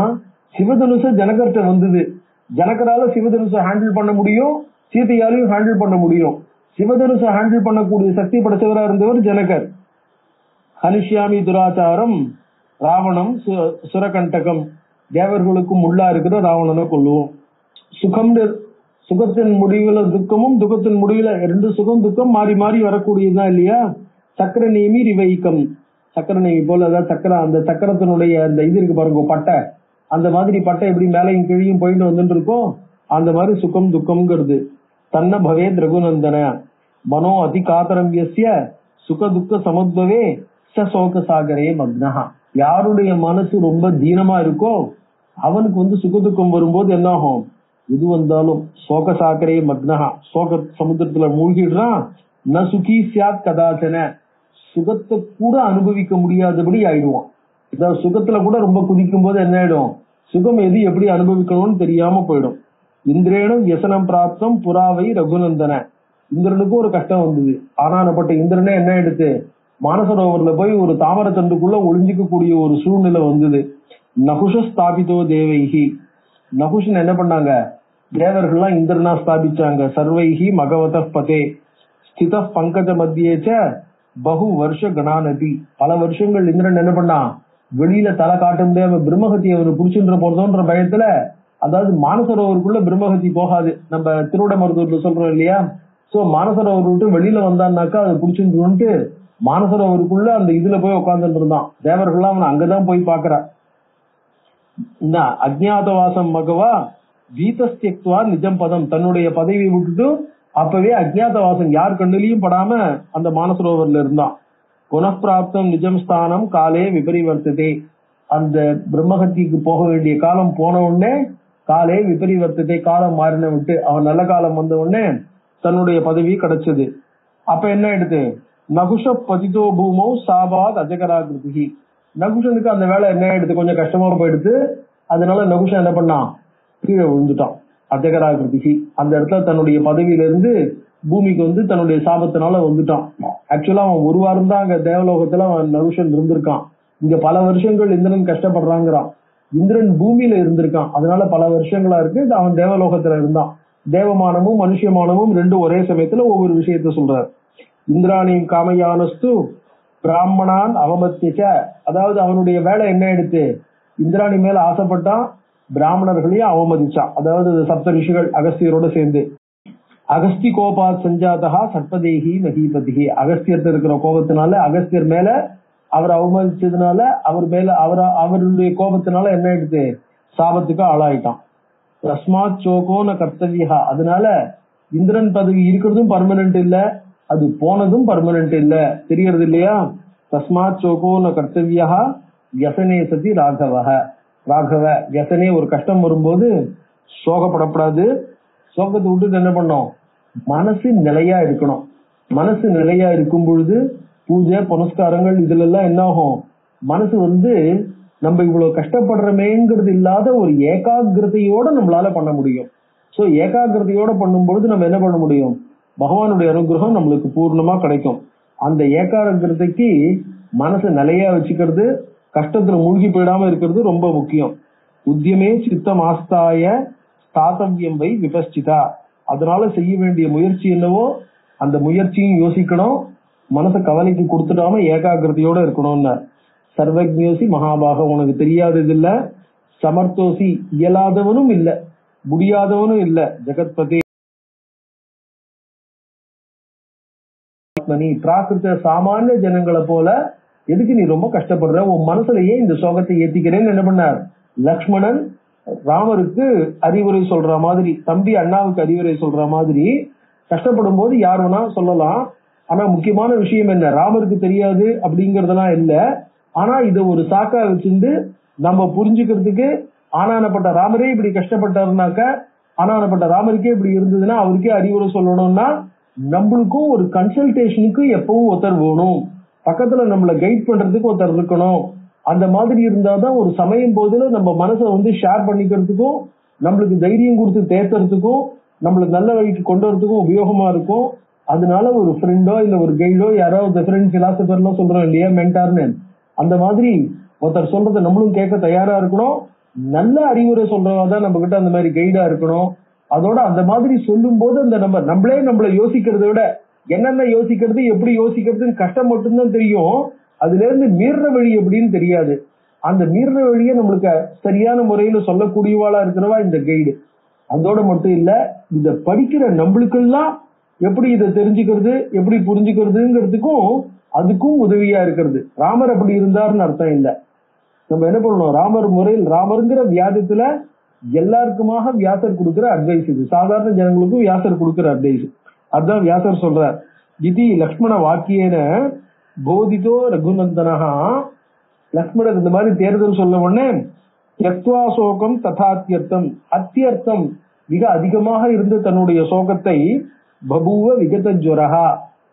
சிவதனுஷ ஜனகர்கிட்ட வந்தது. ஜனகரால சிவதனுஷ ஹேண்டில் பண்ண முடியும், சீதையாலையும் ஹேண்டில் பண்ண முடியும். சிவதனுஷ ஹேண்டில் பண்ணக்கூடிய சக்தி படைச்சவரா இருந்தவர் ஜனகர். ஹனிஷ்யாமி துராச்சாரம் ராவணம் சுரகண்டகம், தேவர்களுக்கும் உள்ளா இருக்கிற ராவணனை கொள்ளுவோம். சுகத்தின் முடிவுல துக்கமும் துக்கத்தின் முடிவுல 2 சுகம் துக்கம் மாறி மாறி வரக்கூடியதுதான் இல்லையா. சக்கர நேமி ரிவைக்கம், சக்கர நேமி போல, அதாவது சக்கரம், அந்த சக்கரத்தினுடைய அந்த இது இருக்கு பாருங்க பட்டை, அந்த மாதிரி பட்டை எப்படி மேலையும் கீழையும் போயிட்டு வந்துட்டு இருக்கோம், அந்த மாதிரி சுகம் துக்கம்ங்கிறது. தன்ன பவேத் ரகுநந்தன மனோ அதி காத்தரம்பியஸ்ய சுக துக்க சமுத்பவே சோக சாகரே மக்னஹா, யாருடைய மனசு ரொம்ப தீனமா இருக்கோ அவனுக்கு வந்து சுகதுக்கம் வரும்போது என்ன ஆகும், எது வந்தாலும் சோக சாகரே மக்னஹா, சோக சமுத்திரத்துல மூழ்கிடுறான். ந சுகி சியாத் கதாச்சன, சுகத்தை கூட அனுபவிக்க முடியாதபடி ஆயிடுவான். இதாவது சுகத்துல கூட ரொம்ப குதிக்கும் போது என்ன ஆயிடும், சுகம் எது எப்படி அனுபவிக்கணும்னு தெரியாம போயிடும். இந்திரேனும் வியசனம் பிராப்தம் புறாவை ரகுநந்தன, இந்திரனுக்கும் ஒரு கஷ்டம் வந்தது. ஆனானப்பட்ட இந்திரனே என்ன எடுத்து மானசரோவர்ல போய் ஒரு தாமர தண்டுக்குள்ள ஒளிஞ்சிக்க கூடிய ஒரு சூழ்நிலை வந்தது. நகுஷ ஸ்தாபித்தோ தேவைஹி, நகுஷன் என்ன பண்ணாங்க, தேவர்கள்லாம் இந்திரனா ஸ்தாபிச்சாங்க. சர்வைஹி மகவத பதே ஸ்தித பங்கஜ மத்தியேச்ச பகு வருஷ கணாநதி, பல வருஷங்கள் இந்திரன் என்ன பண்ணான், வெளியில தலை காட்ட முடியாம பிரம்மஹத்தி அவரு புடிச்சுன்ற போறதோன்ற பயத்துல, அதாவது மானசரோவருக்குள்ள பிரம்மஹத்தி போகாது, நம்ம திருவிடமருதூர்ல சொல்றோம் இல்லையா. சோ மானசரோவர் விட்டு வெளியில வந்தான்னாக்கா அதை புடிச்சுட்டு மானசரோவருக்குள்ள அந்த இதுல போய் உட்கார்ந்துட்டு இருந்தான். தேவர்கள்லாம் அவன் அங்கதான் போய் பாக்குறா. இந்த அஜ்ஞாதவாசம் மகவா வீதஸ்தியக்துவா நிஜம் பதம், தன்னுடைய பதவியை விட்டுட்டு அப்பவே அஜ்ஞாதவாசம் யார் கண்ணிலையும் படாம அந்த மானசரோவர்ல இருந்தான். புனப்பிராப்தம் நிஜம் ஸ்தானம் காலே விபரிவர்த்ததே, அந்த பிரம்மஹத்திக்கு போக வேண்டிய காலம் போன உடனே காலே விபரிவர்த்ததே, காலம் மாறின விட்டு அவன் நல்ல காலம் வந்த உடனே தன்னுடைய பதவி கிடைச்சது. அப்ப என்ன எடுத்து நகுஷ பதிதோ பூமோ சாபாத் அஜகராகிருதி, நகுஷனுக்கு அந்த வேலை என்ன எடுத்து கொஞ்சம் கஷ்டமா போயிடுது. அதனால நகுஷன் என்ன பண்ணான், கீழே விழுந்துட்டான். அஜகராகிருதி, அந்த இடத்துல தன்னுடைய பதவியில இருந்து பூமிக்கு வந்து தன்னுடைய சாபத்தினால வந்துட்டான். ஆக்சுவலா அவன் 1 வாரம் தான் அங்க தேவலோகத்துல அவன் நகுஷன் இருந்திருக்கான். இங்க பல வருஷங்கள் இந்திரன் கஷ்டப்படுறாங்கிறான். இந்திரன் பூமியில இருந்திருக்கான், அதனால பல வருஷங்களா இருக்கு. அவன் தேவலோகத்துல இருந்தான். தேவமானமும் மனுஷமானமும் ரெண்டும் ஒரே சமயத்துல ஒவ்வொரு விஷயத்த சொல்றார். இந்திராணியும் காமையானஸ்து பிராமணான் அவமத்திச்ச, அதாவது அவனுடைய வேலை என்ன எடுத்து இந்திராணி மேல ஆசைப்பட்டான், பிராமணர்களையும் அவமதிச்சான். அதாவது சப்த ரிஷிகள் அகஸ்தியரோட சேர்ந்து. அகஸ்தி கோபாத் சஞ்சாதா சர்ப்பதேகி மகிபதிகி, அகஸ்தியர்த்த இருக்கிற கோபத்தினால, அகஸ்தியர் மேல அவர் அவமதிச்சதுனால அவருடைய கோபத்தினால என்ன எடுத்து சாபத்துக்கு ஆளாயிட்டான். தஸ்மாத் சோகோன கர்த்தவியா, அதனால இந்திரன் பதவி இருக்கிறதும் பர்மனன்ட் இல்ல, அது போனதும் பர்மனன்ட் இல்ல, தெரியறது இல்லையா? தஸ்மாத் சோகோன கர்த்தவியா வியசனே சதி ராகவ. ராகவ வியசனே, ஒரு கஷ்டம் வரும்போது சோகப்படப்படாது. சோகத்தை விட்டுட்டு என்ன பண்ணோம், மனசு நிலையா இருக்கணும். மனசு நிலையா இருக்கும் பொழுது பூஜை புனஸ்காரங்கள் இதுல எல்லாம் என்ன ஆகும், மனசு நம்ம இவ்வளவு கஷ்டப்படுறமேங்கிறது இல்லாத ஒரு ஏகாகிரதையோட நம்மளால பண்ண முடியும். சோ ஏகாகிரதையோட பண்ணும்பொழுது நம்ம என்ன பண்ண முடியும், பகவானுடைய அனுகிரகம் நம்மளுக்கு பூர்ணமா கிடைக்கும். அந்த ஏகாகிரதைக்கு மனசை நிலையா வச்சுக்கிறது, கஷ்டத்துல மூழ்கி போயிடாம இருக்கிறது ரொம்ப முக்கியம். உத்தியமே சித்தம் ஆஸ்தாய ஸ்தாத்தவ்யம் வை விபஸ்சிதா, அதனால செய்ய வேண்டிய முயற்சி என்னவோ அந்த முயற்சியும் யோசிக்கணும், மனசை கவலைக்கு கொடுத்துடாம ஏகாகிரதையோட இருக்கணும்னு. சர்வஜ்ஞோசி மகாபாகம், உனக்கு தெரியாதது இல்ல, சமர்த்தோசி இயலாதவனும் இல்ல, முடியாதவனும் இல்ல, ஜெகத்பதி பிராகிருத சாமானிய ஜனங்களை போல எதுக்கு நீ ரொம்ப கஷ்டப்படுற, உன் மனசுலயே இந்த சோகத்தை ஏத்திக்கிறேன்னு என்ன பண்ணார் லக்ஷ்மணன் ராமருக்கு அறிவுரை சொல்ற மாதிரி, தம்பி அண்ணாவுக்கு அறிவுரை சொல்ற மாதிரி. கஷ்டப்படும் போது யார் வேணா சொல்லலாம், ஆனா முக்கியமான விஷயம் என்ன, ராமருக்கு தெரியாது அப்படிங்கறதெல்லாம் இல்ல. ஆனா இத ஒரு சாக்கா வச்சிருந்து நம்ம புரிஞ்சுக்கிறதுக்கு, ஆனானப்பட்ட ராமரே இப்படி கஷ்டப்பட்டாருனாக்க, ஆனானப்பட்ட ராமருக்கே இப்படி இருந்ததுன்னா அவருக்கே அறிவுரை சொல்லணும்னா, நம்மளுக்கும் ஒரு கன்சல்டேஷனுக்கு எப்பவும் ஒருத்தர் வேணும், பக்கத்துல நம்மளை கைட் பண்றதுக்கு ஒருத்தர் இருக்கணும். அந்த மாதிரி இருந்தாதான் ஒரு சமயம் போதுல நம்ம மனசை ஷேர் பண்ணிக்கிறதுக்கும், நம்மளுக்கு தைரியம் கொடுத்து தேத்துறதுக்கும், நம்மளுக்கு நல்ல வழிக்கு கொண்டு வரதுக்கும் உபயோகமா இருக்கும். அதனால ஒரு ஃப்ரெண்டோ இல்ல ஒரு கைடோ, யாராவது ஃப்ரெண்ட் பிலாசபர்லாம் சொல்றோம் இல்லையா, மென்டார்னு, அந்த மாதிரி ஒருத்தர் சொல்றதை நம்மளும் கேட்க தயாரா இருக்கணும். நல்ல அறிவுரை சொல்றவாதான் நம்ம கிட்ட அந்த மாதிரி கைடா இருக்கணும். அதோட அந்த மாதிரி சொல்லும் போது அந்த நம்மளை யோசிக்கிறத விட என்னென்ன யோசிக்கிறது எப்படி யோசிக்கிறதுன்னு கஷ்டம் மட்டும்தான் தெரியும், அதுல இருந்து மீறுற வழி எப்படின்னு தெரியாது. அந்த மீறுற வழியை நம்மளுக்கு சரியான முறையில சொல்லக்கூடியவாளா இருக்கிறவா இந்த கைடு. அதோட மட்டும் இல்ல, இத படிக்கிற நம்மளுக்கெல்லாம் எப்படி இதை தெரிஞ்சுக்கிறது எப்படி புரிஞ்சுக்கிறதுங்கிறதுக்கும் அதுக்கும் உதவியா இருக்கிறது. ராமர் அப்படி இருந்தாருன்னு அர்த்தம் இல்ல. நம்ம என்ன பண்ணணும், ராமர் முறையில் ராமருங்கிற வியாதத்துல எல்லாருக்குமாக வியாசர் கொடுக்கிற அட்வைஸ் இது, சாதாரண ஜனங்களுக்கும் வியாசர் கொடுக்கிற அட்வைஸ். அதுதான் வியாசர் சொல்றார், இது லக்ஷ்மண வாக்கியன போதிதோ ரகுநந்தனஹா. லக்ஷ்மணர் இந்த மாதிரி தேர்தல் சொல்ல உடனே யத்வா சோகம் ததாத்தியர்த்தம், அத்தியர்த்தம் மிக அதிகமாக இருந்து தன்னுடைய சோகத்தை பபுவ விகதஜ்வரஹா,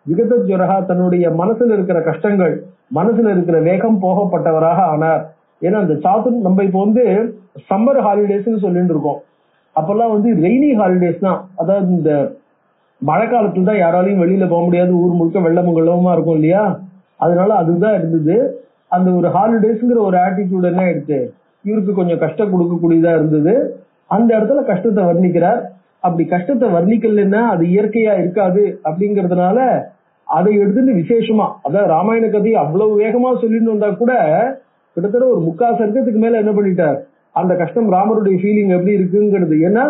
விகதஜ்வரஹா தன்னுடைய மனசுல இருக்கிற கஷ்டங்கள் மனசுல இருக்கிற வேகம் போகப்பட்டவராக ஆனார். ஏன்னா அந்த நம்ம இப்போ சம்மர் ஹாலிடேஸ்ன்னு சொல்லிட்டு இருக்கோம், அப்பெல்லாம் ரெய்னி ஹாலிடேஸ் தான், அதாவது இந்த மழை காலத்துல தான் யாராலையும் வெளியில போக முடியாது, ஊர் முழுக்க வெள்ளமும் வெள்ளமுமா இருக்கும் இல்லையா, அதனால அதுதான் இருந்தது. அந்த ஒரு ஹாலிடேஸ்ங்கிற ஒரு ஆட்டிடியூட் என்ன ஆயிடுச்சு, இவருக்கு கொஞ்சம் கஷ்டம் கொடுக்கக்கூடியதா இருந்தது. அந்த இடத்துல கஷ்டத்தை வர்ணிக்கிறார். அப்படி கஷ்டத்தை வர்ணிக்கலன்னா அது இயற்கையா இருக்காது அப்படிங்கறதுனால அதை எடுத்துட்டு விசேஷமா, அதாவது ராமாயண கதையை அவ்வளவு வேகமா சொல்லிட்டு வந்தா கூட கிட்டத்தட்ட ஒரு 3/4 சர்க்கத்துக்கு மேல என்ன பண்ணிட்டார், அந்த கஷ்டம் ராமருடைய ஃபீலிங் எப்படி இருக்குங்கிறது, ஏன்னா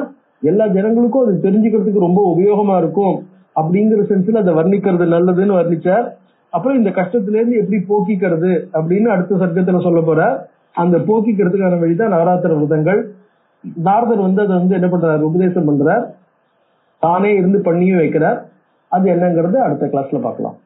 எல்லா ஜனங்களுக்கும் அது தெரிஞ்சுக்கிறதுக்கு ரொம்ப உபயோகமா இருக்கும் அப்படிங்கிற சென்ஸ்ல அதை வர்ணிக்கிறது நல்லதுன்னு வர்ணிச்சார். அப்புறம் இந்த கஷ்டத்துல இருந்து எப்படி போக்கிக்கிறது அப்படின்னு அடுத்த சர்க்கத்துல சொல்ல போற. அந்த போக்கிக்கிறதுக்கான வழிதான் நவராத்திர விரதங்கள். நாரதர் அதை என்ன பண்றாரு, உபதேசம் பண்றார், தானே இருந்து பண்ணியும் வைக்கிறார். அது என்னங்கிறது அடுத்த கிளாஸ்ல பார்க்கலாம்.